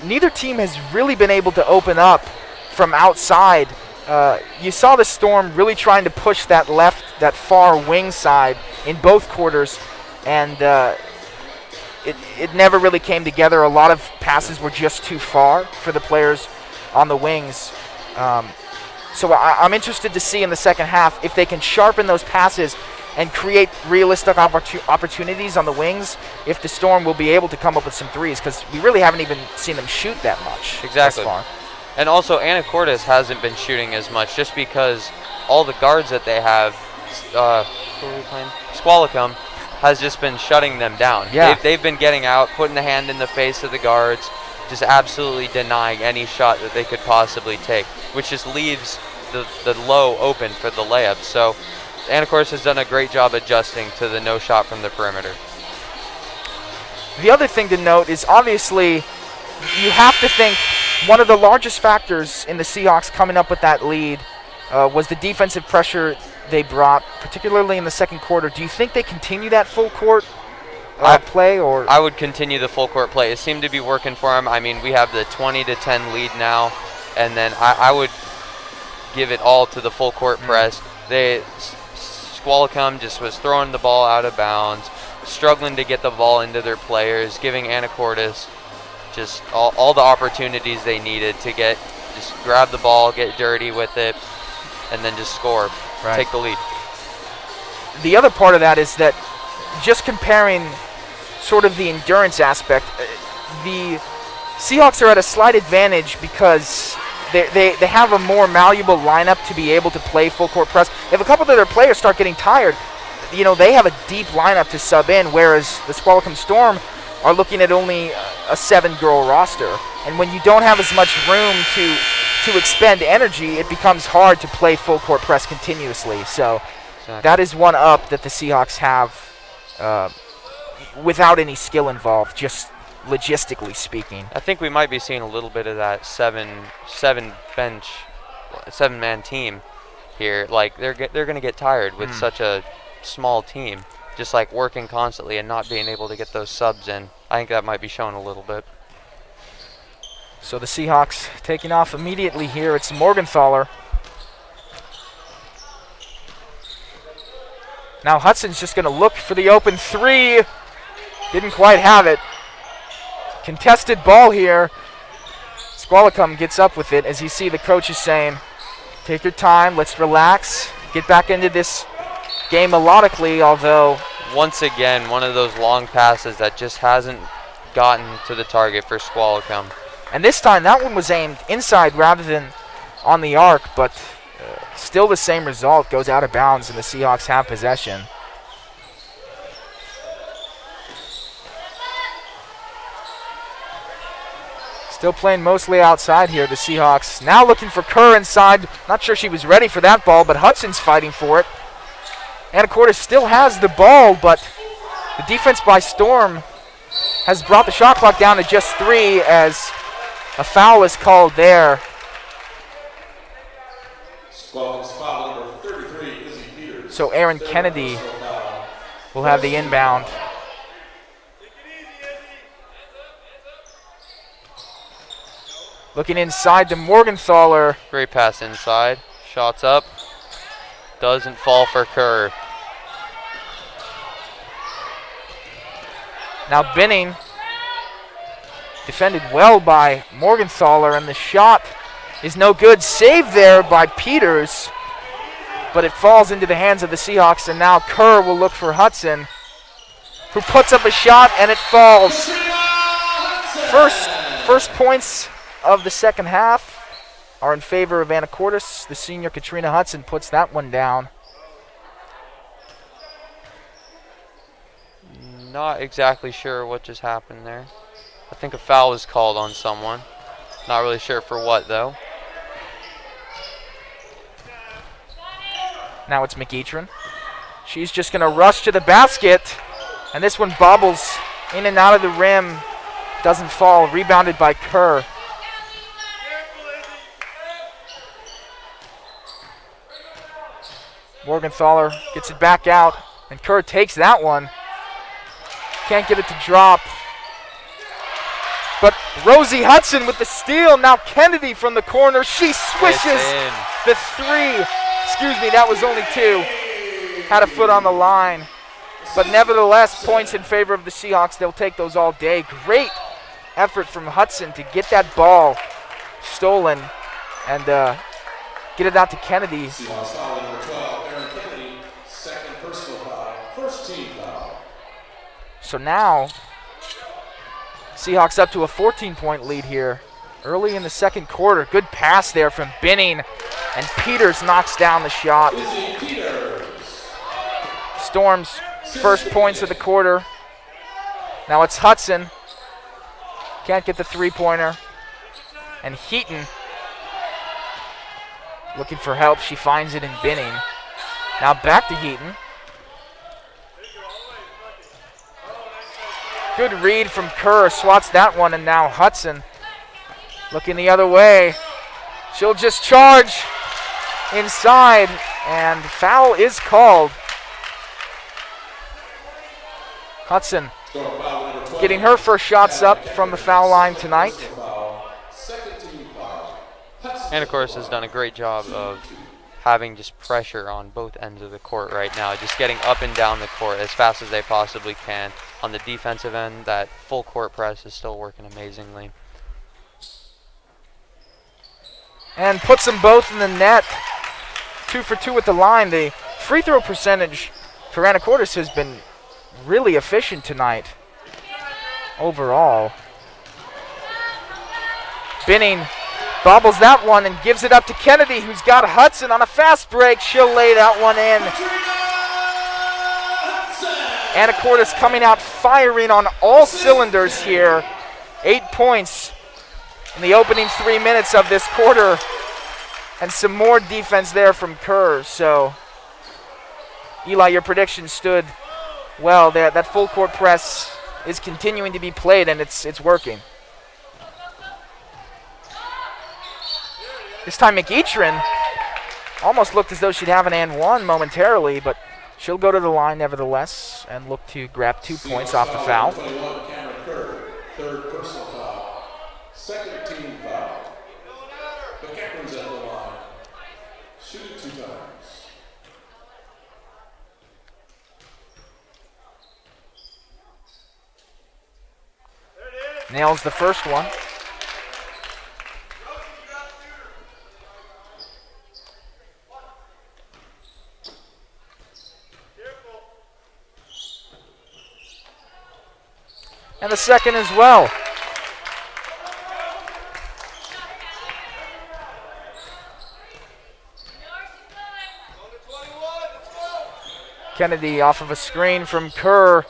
neither team has really been able to open up from outside. You saw the Storm really trying to push that far wing side in both quarters, and it never really came together. A lot of passes were just too far for the players on the wings. So I'm interested to see in the second half if they can sharpen those passes and create realistic opportunities on the wings, if the Storm will be able to come up with some threes, because we really haven't even seen them shoot that much exactly. thus far. And also, Anacortes hasn't been shooting as much just because all the guards that they have, who are we playing? Squalicum, has just been shutting them down. Yeah. They've been getting out, putting the hand in the face of the guards, just absolutely denying any shot that they could possibly take, which just leaves the low open for the layup. So Anacortes has done a great job adjusting to the no shot from the perimeter. The other thing to note is obviously you have to think one of the largest factors in the Seahawks coming up with that lead was the defensive pressure they brought, particularly in the second quarter. Do you think they continue that full court play? Or I would continue the full court play. It seemed to be working for them. I mean, we have the 20-10 lead now, and then I would give it all to the full court press. Squalicum just was throwing the ball out of bounds, struggling to get the ball into their players, giving Anacortes just all the opportunities they needed to just grab the ball, get dirty with it, and then just score, take the lead. The other part of that is that just comparing sort of the endurance aspect, the Seahawks are at a slight advantage because they have a more malleable lineup to be able to play full court press. If a couple of their players start getting tired, they have a deep lineup to sub in, whereas the Squalicum Storm are looking at only a 7-girl roster. And when you don't have as much room to expend energy, it becomes hard to play full court press continuously. So that is one up that the Seahawks have without any skill involved, just logistically speaking. I think we might be seeing a little bit of that seven-man team here. Like they're going to get tired with such a small team, just like working constantly and not being able to get those subs in. I think that might be showing a little bit. So the Seahawks taking off immediately here. It's Morgenthaler. Now Hudson's just going to look for the open three. Didn't quite have it. Contested ball here. Squalicum gets up with it, as you see the coach is saying, take your time, let's relax, get back into this game melodically, although once again, one of those long passes that just hasn't gotten to the target for Squalicum. And this time that one was aimed inside rather than on the arc, but still the same result, goes out of bounds and the Seahawks have possession. Still playing mostly outside here, the Seahawks. Now looking for Kerr inside. Not sure she was ready for that ball, but Hudson's fighting for it. Anacortes still has the ball, but the defense by Storm has brought the shot clock down to just 3 as a foul is called there. So Aaron Kennedy will have the inbound. Looking inside to Morgenthaler. Great pass inside. Shots up. Doesn't fall for Kerr. Now Binning defended well by Morgenthaler, and the shot is no good. Saved there by Peters, but it falls into the hands of the Seahawks, and now Kerr will look for Hudson, who puts up a shot, and it falls. First points of the second half are in favor of Anacortes. The senior Katrina Hudson puts that one down. Not exactly sure what just happened there. I think a foul was called on someone. Not really sure for what, though. Now it's McEachran. She's just going to rush to the basket, and this one bobbles in and out of the rim. Doesn't fall. Rebounded by Kerr. Morgenthaler gets it back out, and Kerr takes that one. Can't get it to drop. But Rosie Hudson with the steal. Now Kennedy from the corner. She swishes the three. Excuse me, that was only two. Had a foot on the line. But nevertheless, points in favor of the Seahawks. They'll take those all day. Great effort from Hudson to get that ball stolen and get it out to Kennedy. Seahawks foul number 12, Aaron Kennedy, second personal foul, first team foul. So now, Seahawks up to a 14-point lead here early in the second quarter. Good pass there from Binning, and Peters knocks down the shot. Storm's first points of the quarter. Now it's Hudson. Can't get the three-pointer. And Heaton looking for help. She finds it in Binning. Now back to Heaton. Good read from Kerr. Swats that one, and now Hudson looking the other way. She'll just charge inside, and foul is called. Hudson getting her first shots up from the foul line tonight. Anacortes has done a great job of having just pressure on both ends of the court right now, just getting up and down the court as fast as they possibly can. On the defensive end, that full court press is still working amazingly. And puts them both in the net. 2 for 2 at the line. The free throw percentage for Anacortes has been really efficient tonight overall. Binning bobbles that one and gives it up to Kennedy, who's got Hudson on a fast break. She'll lay that one in. Anacortes coming out firing on all cylinders here. 8 points in the opening 3 minutes of this quarter. And some more defense there from Kerr. So, Eli, your prediction stood well. That full court press is continuing to be played, and it's working. This time McEachran almost looked as though she'd have an and one momentarily, but she'll go to the line nevertheless and look to grab 2 points off the foul. 21, Cameron Kerr, third personal foul, second team foul. McEachran's at the line, shooting 2 times. Nails the first one. And the second as well. Kennedy off of a screen from Kerr.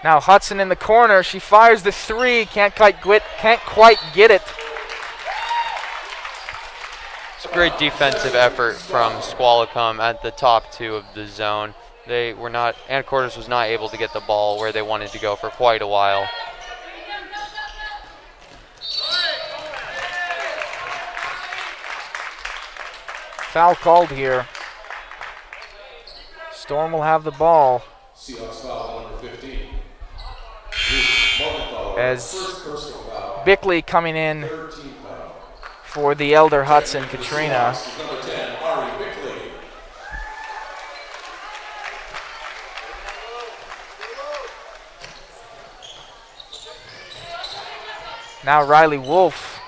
Now Hudson in the corner. She fires the three. Can't quite get it. It's a great defensive effort from Squalicum at the top 2 of the zone. Anacortes was not able to get the ball where they wanted to go for quite a while. Foul called here. Storm will have the ball. Seahawks foul number 15. As Bickley coming in for the elder Hudson, Katrina. Number 10, Ari Bickley. Now Riley Wolf.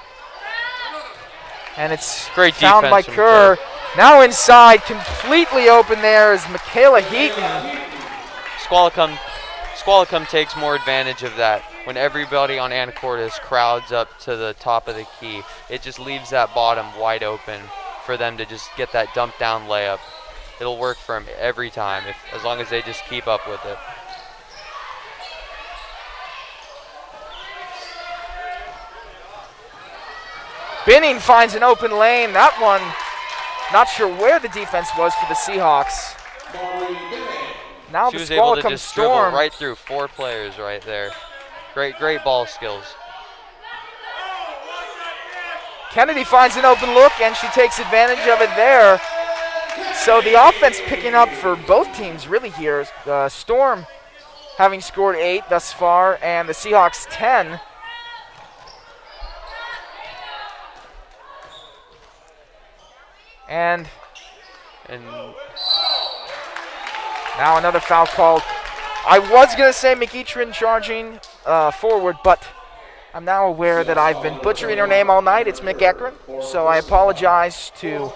And it's great found by Kerr. Now inside, completely open there is Michaela Heaton. Squalicum takes more advantage of that. When everybody on Anacortes crowds up to the top of the key, it just leaves that bottom wide open for them to just get that dump down layup. It'll work for them every time, as long as they just keep up with it. Binning finds an open lane. That one, not sure where the defense was for the Seahawks. Now she the was able to Squalicum just dribble Storm right through 4 players right there. Great ball skills. Kennedy finds an open look, and she takes advantage of it there. So the offense picking up for both teams really here. Storm having scored 8 thus far, and the Seahawks 10. And now another foul called. I was going to say McEachern charging forward, but I'm now aware that I've been butchering her name all night. It's McEachern, so I apologize to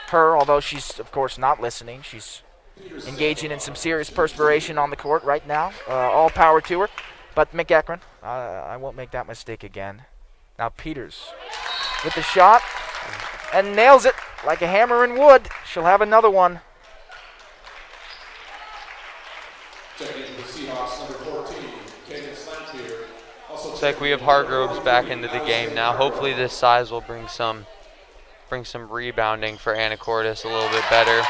her, although she's, of course, not listening. She's engaging in some serious perspiration on the court right now. All power to her. But McEachern, I won't make that mistake again. Now Peters with the shot and nails it like a hammer in wood. She'll have another one. Checking into the Seahawks, number 14, Kaden Slantier. Looks like we have Hargroves back into the game now. Hopefully this size will bring some rebounding for Anacortes a little bit better.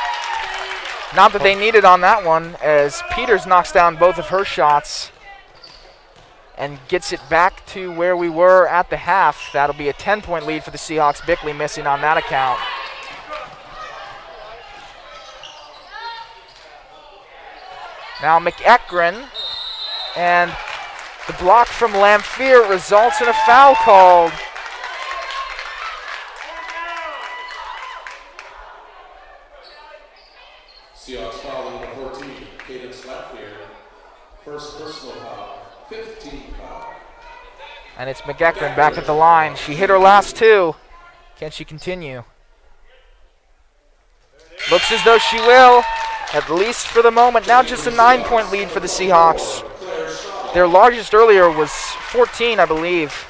Not that they needed on that one, as Peters knocks down both of her shots and gets it back to where we were at the half. That'll be a 10-point lead for the Seahawks. Bickley missing on that account. Now McEachern, and the block from Lamphere results in a foul called. Seahawks foul number 14, Kaden Slantier. First personal foul, 15 foul. And it's McEachern back at the line. She hit her last 2. Can she continue? Looks as though she will, at least for the moment. Now just a 9-point lead for the Seahawks. Their largest earlier was 14, I believe.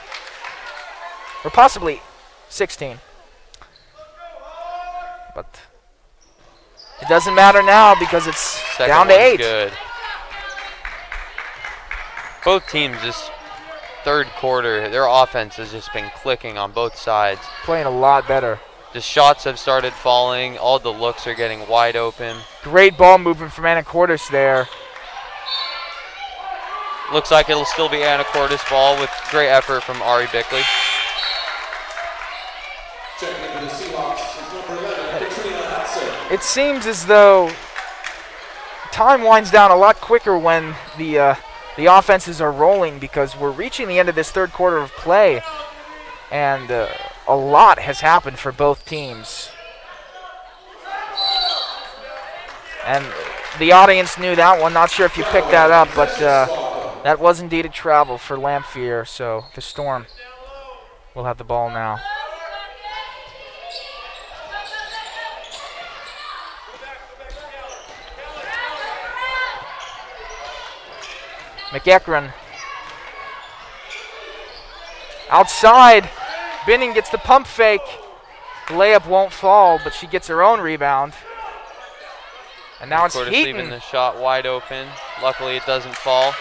Or possibly 16. But it doesn't matter now because it's Second down to 8. Good. Both teams this third quarter, their offense has just been clicking on both sides. Playing a lot better. The shots have started falling. All the looks are getting wide open. Great ball movement from Anacortes there. Looks like it'll still be Anacortes ball with great effort from Ari Bickley. Checking into the Seahawks is number 11, Katrina Hudson. It seems as though time winds down a lot quicker when the offenses are rolling, because we're reaching the end of this third quarter of play, and a lot has happened for both teams. And the audience knew that one. Not sure if you picked that up, but that was indeed a travel for Lamphere, so the Storm will have the ball now. McEachern outside. Binning gets the pump fake. The layup won't fall, but she gets her own rebound. And now it's Anacortes Heaton. leaving the shot wide open. Luckily it doesn't fall.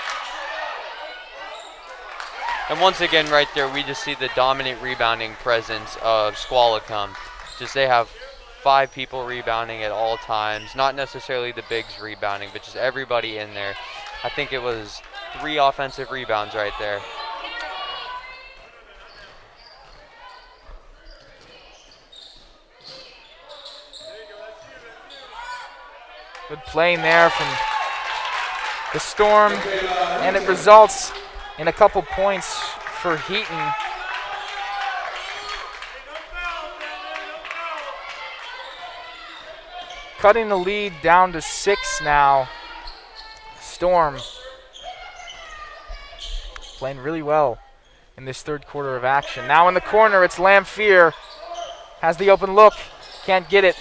And once again right there, we just see the dominant rebounding presence of Squalicum. Just they have 5 people rebounding at all times. Not necessarily the bigs rebounding, but just everybody in there. I think it was 3 offensive rebounds right there. Good playing there from the Storm, and it results in a couple points for Heaton. Cutting the lead down to 6 now. Storm playing really well in this third quarter of action. Now in the corner, it's Lamphere. Has the open look, can't get it.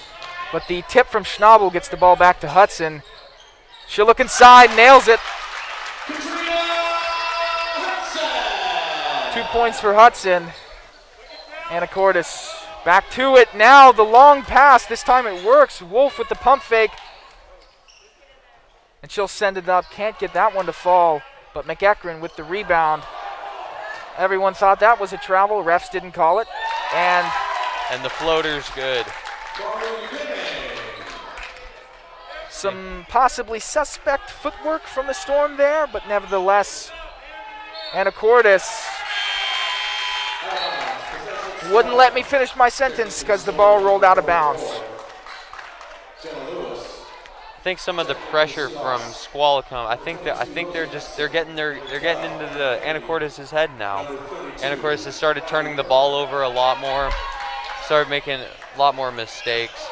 But the tip from Schnabel gets the ball back to Hudson. She'll look inside, nails it. 2 points for Hudson. Anacortes back to it. Now the long pass, this time it works. Wolf with the pump fake. And she'll send it up, can't get that one to fall. But McEachern with the rebound. Everyone thought that was a travel, refs didn't call it. And the floater's good. Some possibly suspect footwork from the Storm there, but nevertheless, Anacortes wouldn't let me finish my sentence because the ball rolled out of bounds. think some of the pressure from Squalicum, I think they're getting into the Anacortes' head now. Anacortes has started turning the ball over a lot more, started making a lot more mistakes,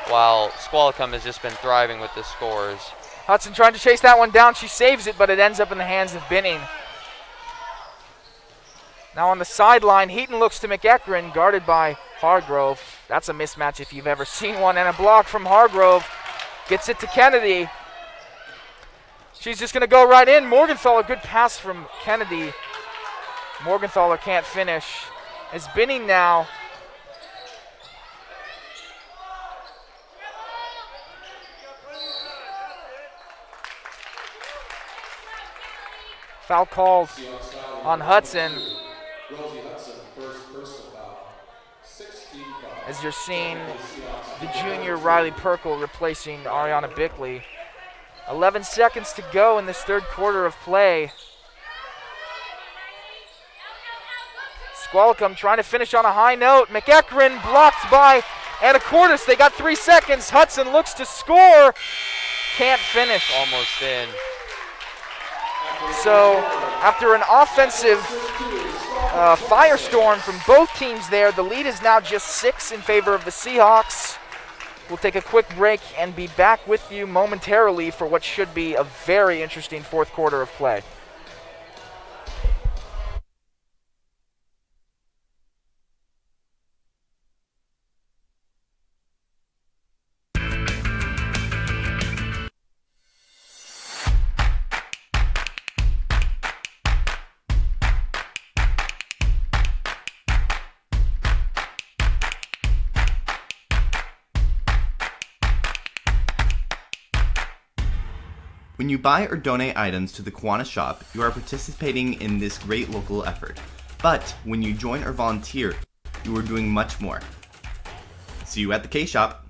while Squalicum has just been thriving with the scores. Hudson trying to chase that one down. She saves it, but it ends up in the hands of Binning. Now on the sideline, Heaton looks to McEachran, guarded by Hargrove. That's a mismatch if you've ever seen one, and a block from Hargrove. Gets it to Kennedy. She's just going to go right in. Morgenthaler, good pass from Kennedy. Morgenthaler can't finish. As Binning now. Foul called on Hudson. As you're seeing the junior Riley Perkle replacing Ariana Bickley. 11 seconds to go in this third quarter of play. Squalicum trying to finish on a high note. McEachran blocked by Anacortes. They got 3 seconds. Hudson looks to score. Can't finish. Almost in. So after an offensive firestorm from both teams there, the lead is now just 6 in favor of the Seahawks. We'll take a quick break and be back with you momentarily for what should be a very interesting fourth quarter of play. When you buy or donate items to the Kiwanis shop, you are participating in this great local effort. But when you join or volunteer, you are doing much more. See you at the K-Shop.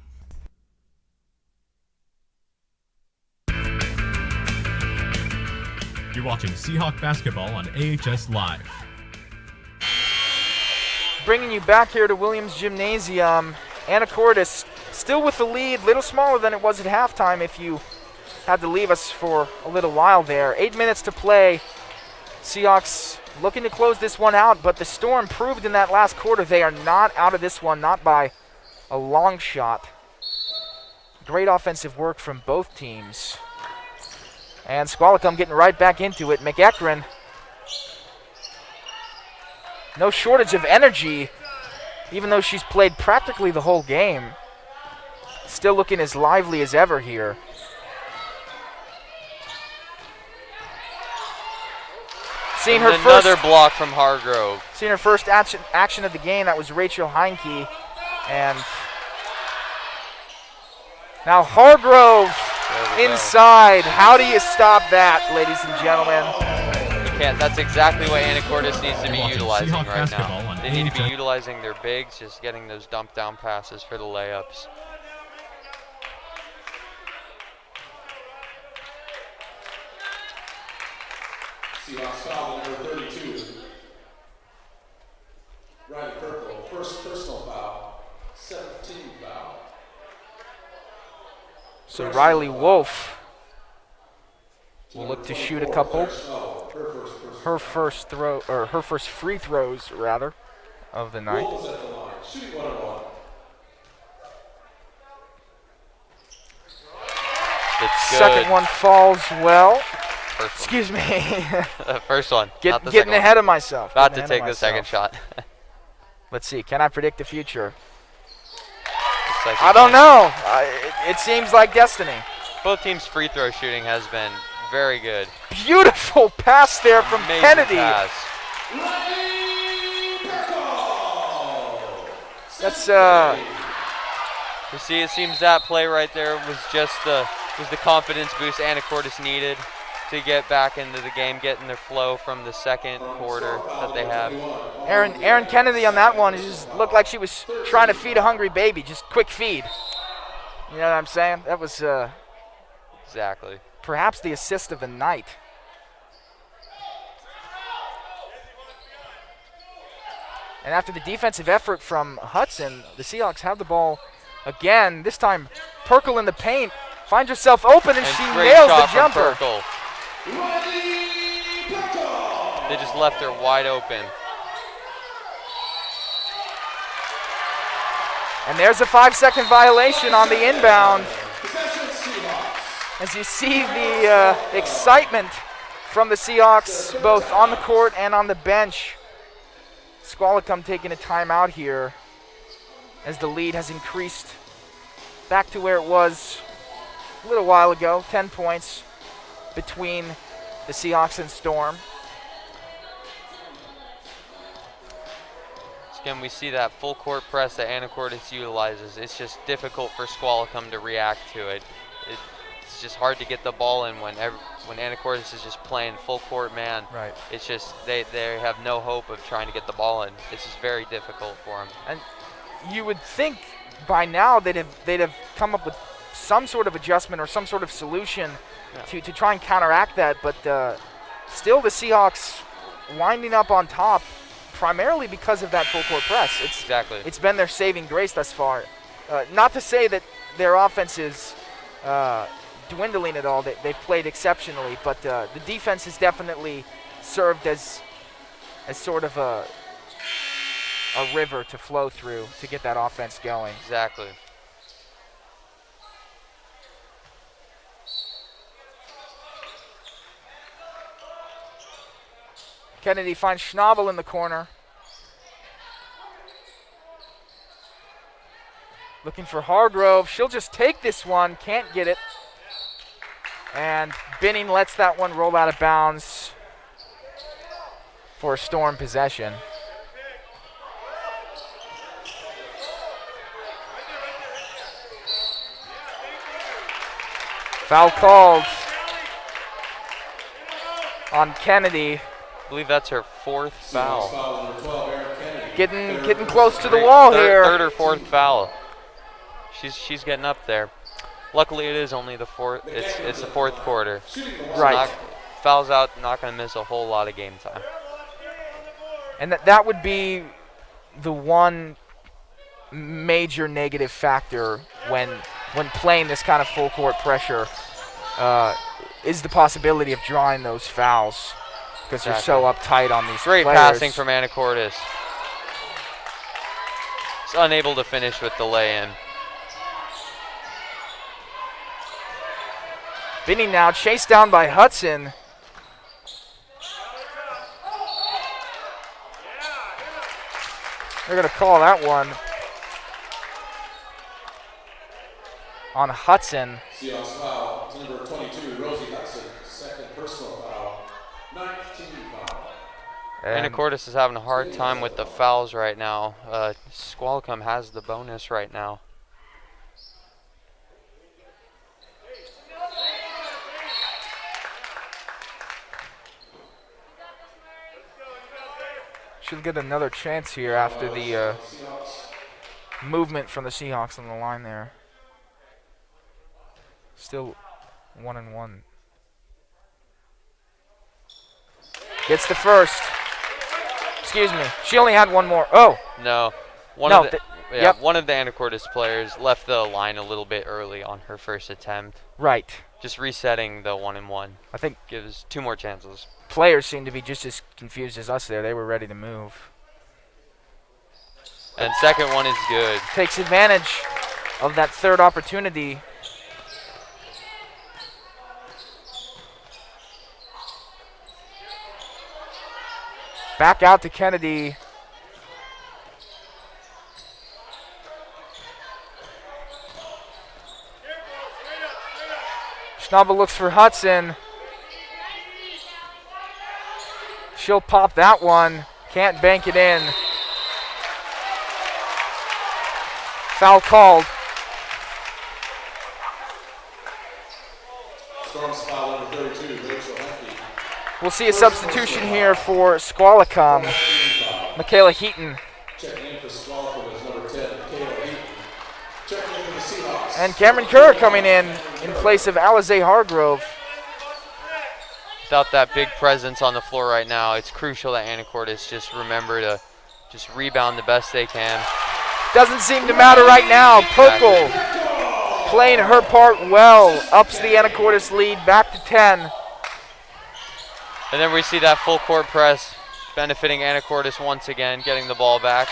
You're watching Seahawk basketball on AHS Live. Bringing you back here to Williams Gymnasium. Anacortes still with the lead, little smaller than it was at halftime if you had to leave us for a little while there. 8 minutes to play. Seahawks looking to close this one out, but the Storm proved in that last quarter they are not out of this one, not by a long shot. Great offensive work from both teams. And Squalicum getting right back into it. McEachran, no shortage of energy, even though she's played practically the whole game. Still looking as lively as ever here. Seeing her another block from Hargrove. Seeing her first action of the game, that was Rachel Heinke. And now Hargrove inside. How do you stop that, ladies and gentlemen? You can't. That's exactly what Anacortes needs to be utilizing right now. They need to be utilizing their bigs, just getting those dump down passes for the layups. Seahawks foul number 32. Riley Perkle, first personal foul, 17 foul. So Riley Wolf will look to shoot a couple. Her first free throws rather of the night. Wolf is at the line, shooting 1-on-1. It's good. Second one falls well. Excuse me. First one. Getting ahead of myself. About to take the second shot. Let's see. Can I predict the future? Like I don't know. It seems like destiny. Both teams' free throw shooting has been very good. Beautiful pass there from Amazing Kennedy. Pass. That's You see, it seems that play right there was just the confidence boost Anacortes needed to get back into the game, getting their flow from the second quarter that they have. Aaron Kennedy on that one, it just looked like she was trying to feed a hungry baby, just quick feed. You know what I'm saying? That was exactly perhaps the assist of the night. And after the defensive effort from Hudson, the Seahawks have the ball again. This time, Perkle in the paint. finds herself open, and she great nails shot the jumper. from They just left her wide open. And there's a 5-second violation on the inbound. As you see the excitement from the Seahawks, both on the court and on the bench. Squalicum taking a timeout here as the lead has increased back to where it was a little while ago, 10 points between the Seahawks and Storm. Again, we see that full court press that Anacortes utilizes. It's just difficult for Squalicum to react to it. It's just hard to get the ball in when Anacortes is just playing full court man. Right. It's just they have no hope of trying to get the ball in. This is very difficult for them. And you would think by now they'd have come up with some sort of adjustment or some sort of solution to try and counteract that, but still the Seahawks winding up on top primarily because of that full court press. It's been their saving grace thus far. Not to say that their offense is dwindling at all. They've played exceptionally, but the defense has definitely served as sort of a river to flow through to get that offense going. Exactly. Kennedy finds Schnabel in the corner. Looking for Hargrove. She'll just take this one. Can't get it. And Binning lets that one roll out of bounds for a Storm possession. Foul called on Kennedy. I believe that's her fourth foul. Getting close to the wall here. Third or fourth foul. She's getting up there. Luckily, it is only the fourth. It's the fourth quarter. Right. Fouls out, not going to miss a whole lot of game time. And that would be the one major negative factor when playing this kind of full court pressure is the possibility of drawing those fouls because they're so uptight on these Great players. passing from Anacortes. It's unable to finish with the lay-in. Binning now chased down by Hudson. They're going to call that one on Hudson. Seahawks foul, number 22, Rosie Hudson, second personal foul, 19 foul. Anacortes is having a hard time with the fouls right now. Squalicum has the bonus right now. Should get another chance here after the movement from the Seahawks on the line there. Still 1-1. Gets the first. Excuse me. She only had one more. Oh. No. One of the Anacortes players left the line a little bit early on her first attempt. Right. Just resetting the 1-1. I think gives two more chances. Players seem to be just as confused as us there. They were ready to move. And second one is good. Takes advantage of that third opportunity. Back out to Kennedy. Schnabel looks for Hudson. She'll pop that one. Can't bank it in. Foul called. Storm's foul number 32, Rachel Hefty. We'll see a substitution here for Squalicum. Michaela Heaton. Checking in for Squalicum is number 10, Michaela Heaton. Checking in for the Seahawks. And Cameron Kerr coming in place of Alize Hargrove. Without that big presence on the floor right now, it's crucial that Anacortes just remember to just rebound the best they can. Doesn't seem to matter right now. Pokel playing her part well. Ups the Anacortes lead back to 10. And then we see that full court press benefiting Anacortes once again, getting the ball back.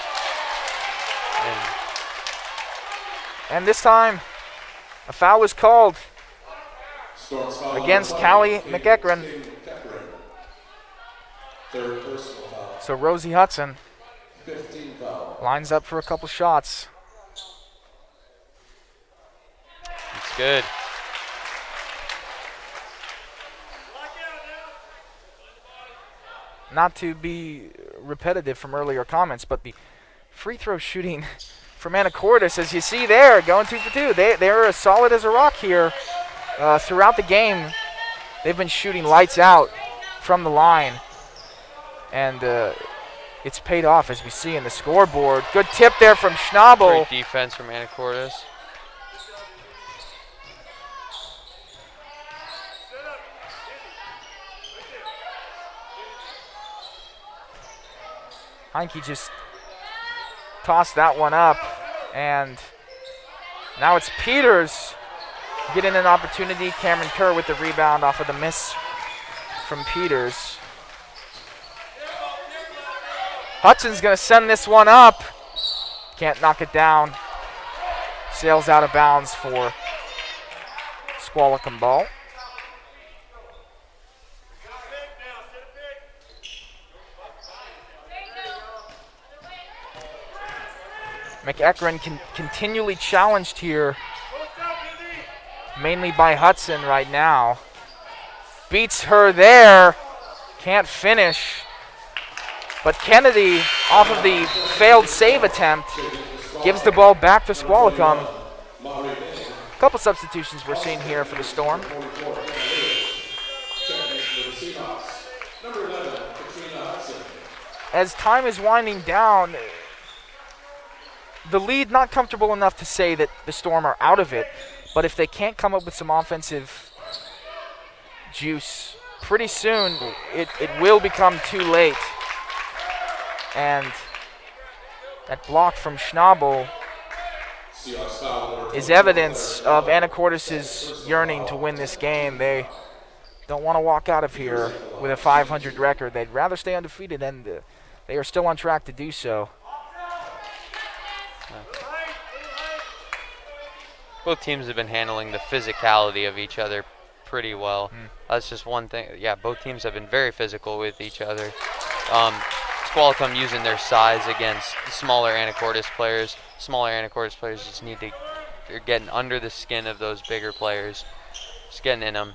And this time, a foul was called against Callie McEachran. So Rosie Hudson lines up for a couple shots. It's good. Not to be repetitive from earlier comments, but the free throw shooting from Anacortes, as you see there, going 2 for 2. They're as solid as a rock here throughout the game. They've been shooting lights out from the line, and it's paid off, as we see in the scoreboard. Good tip there from Schnabel. Great defense from Anacortes. Heinke just tossed that one up, and now it's Peters getting an opportunity. Cameron Kerr with the rebound off of the miss from Peters. Hudson's going to send this one up. Can't knock it down. Sails out of bounds for Squalicum ball. McEachran continually challenged here, mainly by Hudson right now. Beats her there, can't finish. But Kennedy, off of the failed save attempt, gives the ball back to Squalicum. A couple substitutions we're seeing here for the Storm. As time is winding down, the lead not comfortable enough to say that the Storm are out of it, but if they can't come up with some offensive juice, pretty soon it will become too late. And that block from Schnabel is evidence of Anacortes' yearning to win this game. They don't want to walk out of here with a 500 record. They'd rather stay undefeated, and they are still on track to do so. Both teams have been handling the physicality of each other pretty well. That's just one thing. Yeah, both teams have been very physical with each other. Squalicum using their size against smaller Anacortes players. Smaller Anacortes players just they're getting under the skin of those bigger players. Just getting in them.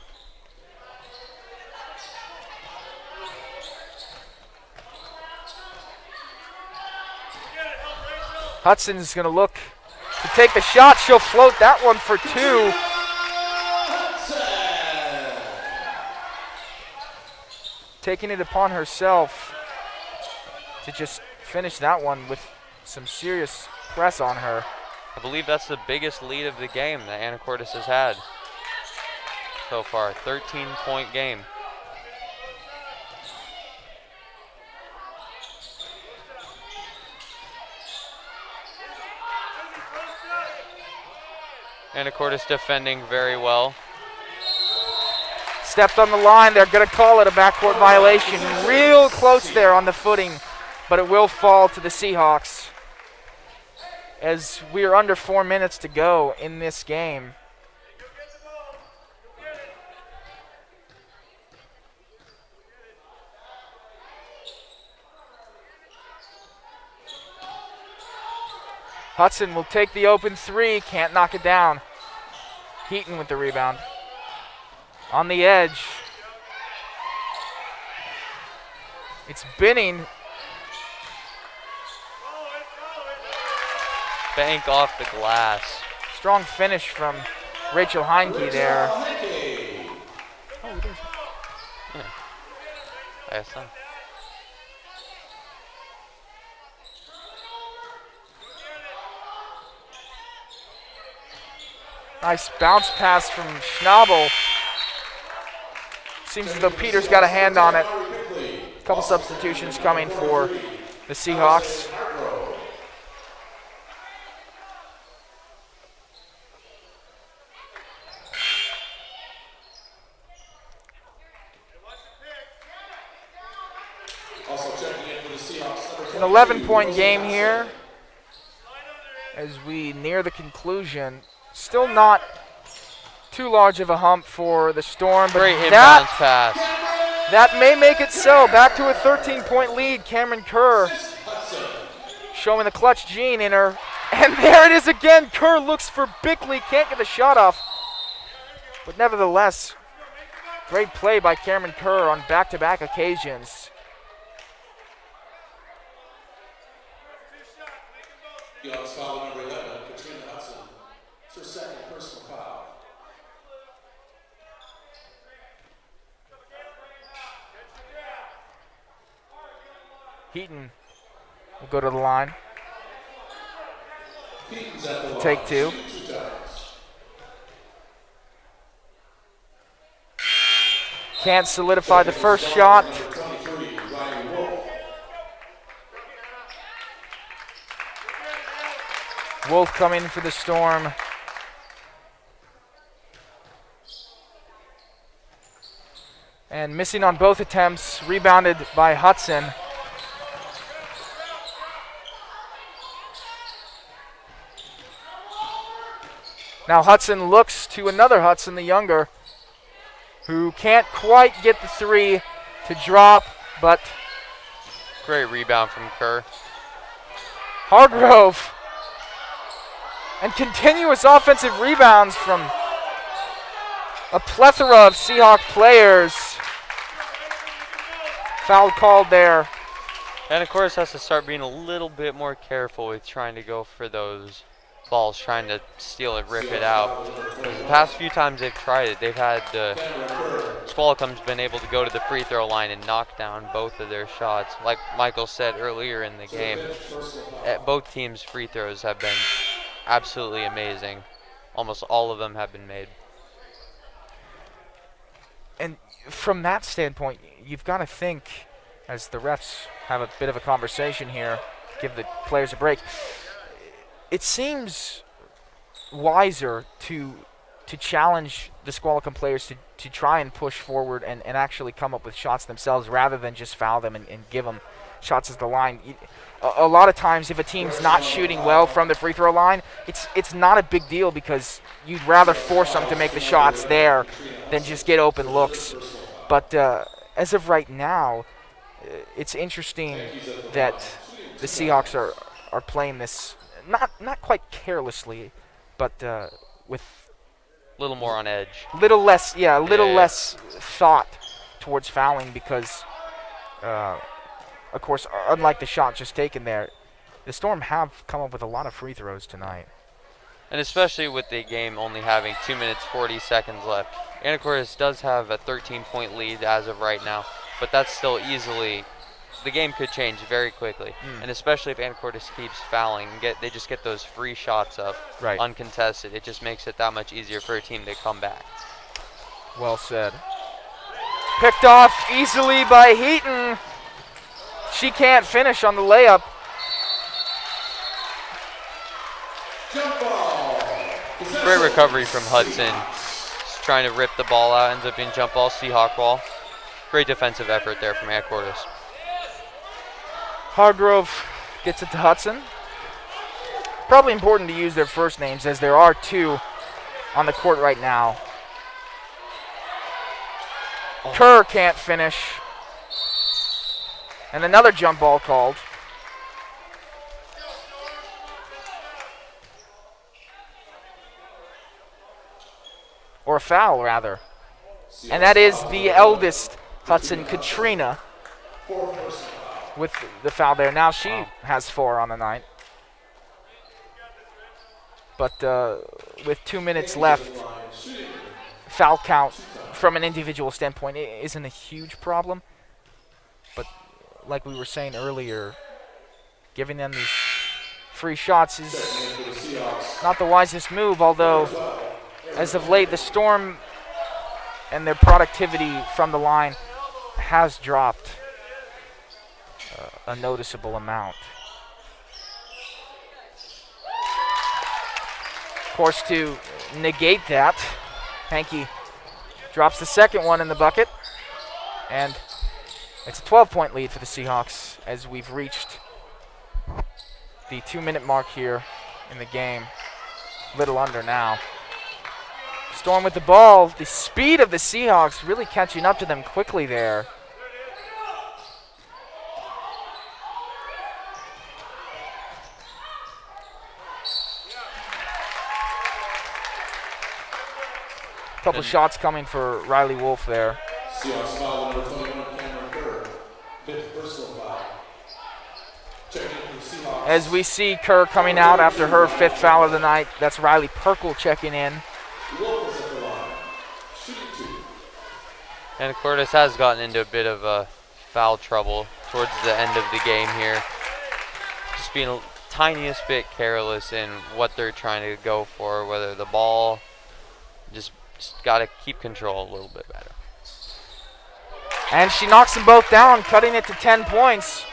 Hudson's going to look to take the shot. She'll float that one for 2. Taking it upon herself to just finish that one with some serious press on her. I believe that's the biggest lead of the game that Anacortes has had so far. 13-point game. Anacortes defending very well. Stepped on the line. They're going to call it a backcourt violation. Real close there on the footing, but it will fall to the Seahawks as we are under 4 minutes to go in this game. Hudson will take the open 3, can't knock it down. Heaton with the rebound. On the edge. It's Binning. Bank off the glass. Strong finish from Rachel Heinke there. Last time. Nice bounce pass from Schnabel. Seems as though Peters got a hand on it. A couple substitutions coming for the Seahawks. Also checking in for the Seahawks. An 11-point game here as we near the conclusion. Still not too large of a hump for the Storm, but Great inbounds pass. that may make it so. Back to a 13-point lead. Cameron Kerr showing the clutch gene in her. And there it is again. Kerr looks for Bickley. Can't get the shot off. But nevertheless, great play by Cameron Kerr on back-to-back occasions. Seahawks foul number 11, Katrina Hudson. It's her second personal foul. Heaton will go to the line. Heaton's at the line. Take two. Can't solidify the first shot. Wolf coming for the Storm. And missing on both attempts, rebounded by Hudson. Now Hudson looks to another Hudson, the younger, who can't quite get the three to drop, but Great rebound from Kerr. Hargrove. And continuous offensive rebounds from a plethora of Seahawk players. Foul called there. Anacortes has to start being a little bit more careful with trying to go for those balls, trying to steal it, rip it out. Because the past few times they've tried it, they've had Squalicum's been able to go to the free throw line and knock down both of their shots. Like Michael said earlier in the game, both teams' free throws have been absolutely amazing. Almost all of them have been made. And from that standpoint, you've got to think, as the refs have a bit of a conversation here, give the players a break, it seems wiser to challenge the Squalicum players to try and push forward and actually come up with shots themselves rather than just foul them and give them shots at the line. A lot of times if a team's not shooting well from the free throw line, it's not a big deal because you'd rather force them to make the shots there than just get open looks. But as of right now, it's interesting that the Seahawks are playing this not quite carelessly, but with a little more on edge. Little less thought towards fouling because, of course, unlike the shot just taken there, the Storm have come up with a lot of free throws tonight. And especially with the game only having 2 minutes 40 seconds left. Anacortes does have a 13-point lead as of right now, but that's still easily, the game could change very quickly. And especially if Anacortes keeps fouling, they just get those free shots up uncontested. It just makes it that much easier for a team to come back. Well said. Picked off easily by Heaton. She can't finish on the layup. Great recovery from Hudson. Just trying to rip the ball out, ends up being jump ball, Seahawk ball. Great defensive effort there from Anacortes. Hargrove gets it to Hudson. Probably important to use their first names as there are two on the court right now. Kerr can't finish. And another jump ball called. Or a foul, rather. And that is the eldest Hudson, Katrina, with the foul there. Now she has 4 on the night. But with 2 minutes left, foul count from an individual standpoint isn't a huge problem. But like we were saying earlier, giving them these free shots is not the wisest move, although as of late the Storm and their productivity from the line has dropped a noticeable amount. Of course, to negate that, Hankey drops the second one in the bucket, and It's a 12-point lead for the Seahawks as we've reached the 2-minute mark here in the game. Little under now. Storm with the ball. The speed of the Seahawks really catching up to them quickly there. Couple shots coming for Riley Wolf there. Seahawks foul number 21, Cameron Kerr. 5th personal foul. Checking for the Seahawks. As we see Kerr coming out after her 5th foul of the night, that's Riley Perkle checking in. Wolf is at the line. Shooting 2. Anacortes has gotten into a bit of foul trouble towards the end of the game here. Just being a tiniest bit careless in what they're trying to go for, whether the ball, just got to keep control a little bit better. And she knocks them both down, cutting it to 10 points.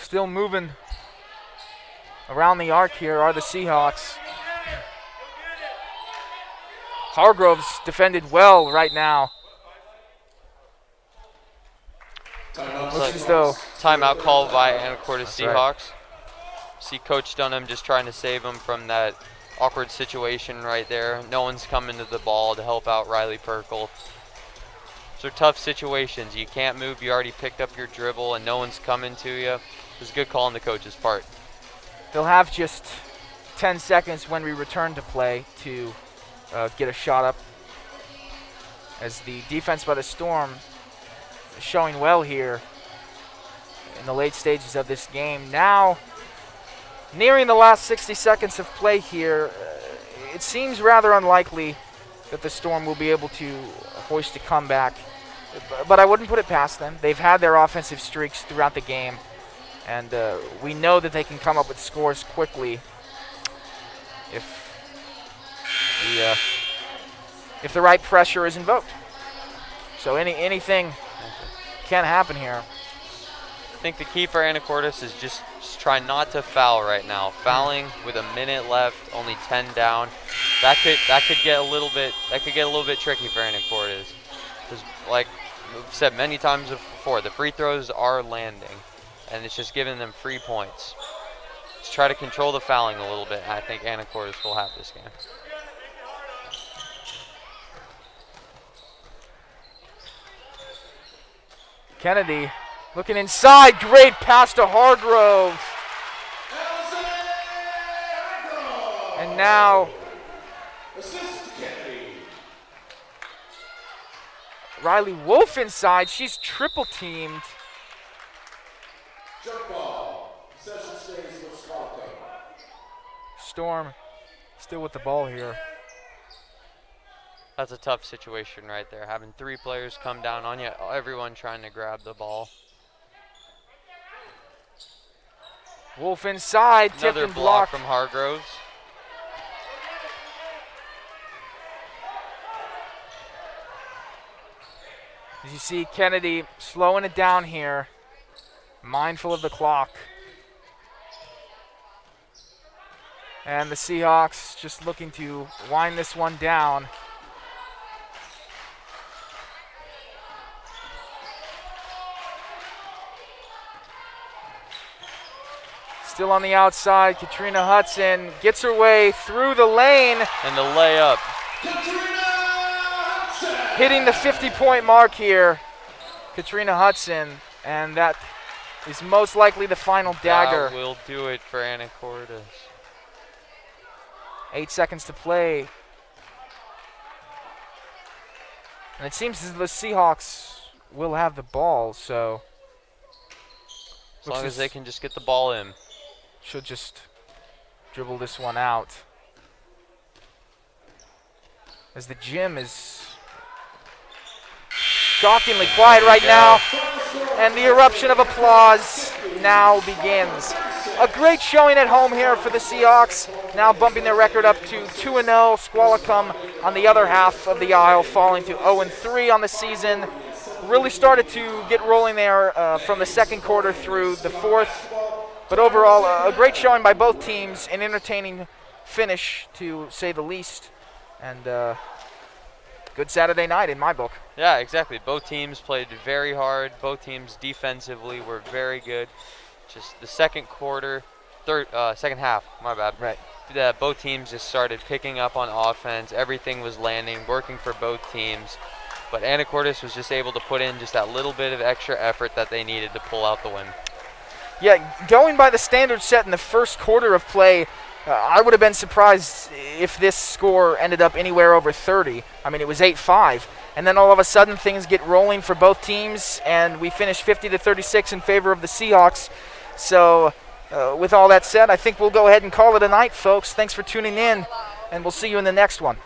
Still moving around the arc here are the Seahawks. Hargroves defended well right now. Looks as though timeout called by Anacortes Seahawks. Right. See Coach Dunham just trying to save him from that awkward situation right there. No one's coming to the ball to help out Riley Perkle. Those are tough situations. You can't move. You already picked up your dribble and no one's coming to you. It was a good call on the coach's part. they'll have just 10 seconds when we return to play to get a shot up, as the defense by the Storm is showing well here in the late stages of this game. Now, nearing the last 60 seconds of play here, it seems rather unlikely that the Storm will be able to hoist a comeback, but I wouldn't put it past them. They've had their offensive streaks throughout the game, and we know that they can come up with scores quickly if the right pressure is invoked. So anything can happen here. I think the key for Anacortes is just try not to foul right now. Fouling with a minute left, only 10 down, that could get a little bit tricky for Anacortes. Because like we've said many times before, the free throws are landing, and it's just giving them free points. Just try to control the fouling a little bit, and I think Anacortes will have this game. Kennedy looking inside, great pass to Hargrove. And now Riley Wolf inside, she's triple teamed. Jump ball. Possession stays with Squalicum. Storm still with the ball here. That's a tough situation right there, having 3 players come down on you, everyone trying to grab the ball. Wolf inside, tipped Another and block blocked from Hargroves. As you see Kennedy slowing it down here, mindful of the clock. And the Seahawks just looking to wind this one down. Still on the outside, Katrina Hudson gets her way through the lane. And the layup. Hitting the 50-point mark here, Katrina Hudson, and that is most likely the final dagger. That will do it for Anacortes. 8 seconds to play. And it seems as the Seahawks will have the ball, so as long as they can just get the ball in. Should just dribble this one out. As the gym is shockingly quiet right now, and the eruption of applause now begins. A great showing at home here for the Seahawks, now bumping their record up to 2-0. Squalicum on the other half of the aisle, falling to 0-3 on the season. Really started to get rolling there from the second quarter through the fourth. But overall, a great showing by both teams, an entertaining finish, to say the least. And good Saturday night in my book. Yeah, exactly. Both teams played very hard. Both teams defensively were very good. Just the second half, my bad. Right. Both teams just started picking up on offense. Everything was landing, working for both teams. But Anacortes was just able to put in just that little bit of extra effort that they needed to pull out the win. Yeah, going by the standard set in the first quarter of play, I would have been surprised if this score ended up anywhere over 30. I mean, it was 8-5. And then all of a sudden things get rolling for both teams, and we finish 50-36 in favor of the Seahawks. So with all that said, I think we'll go ahead and call it a night, folks. Thanks for tuning in, and we'll see you in the next one.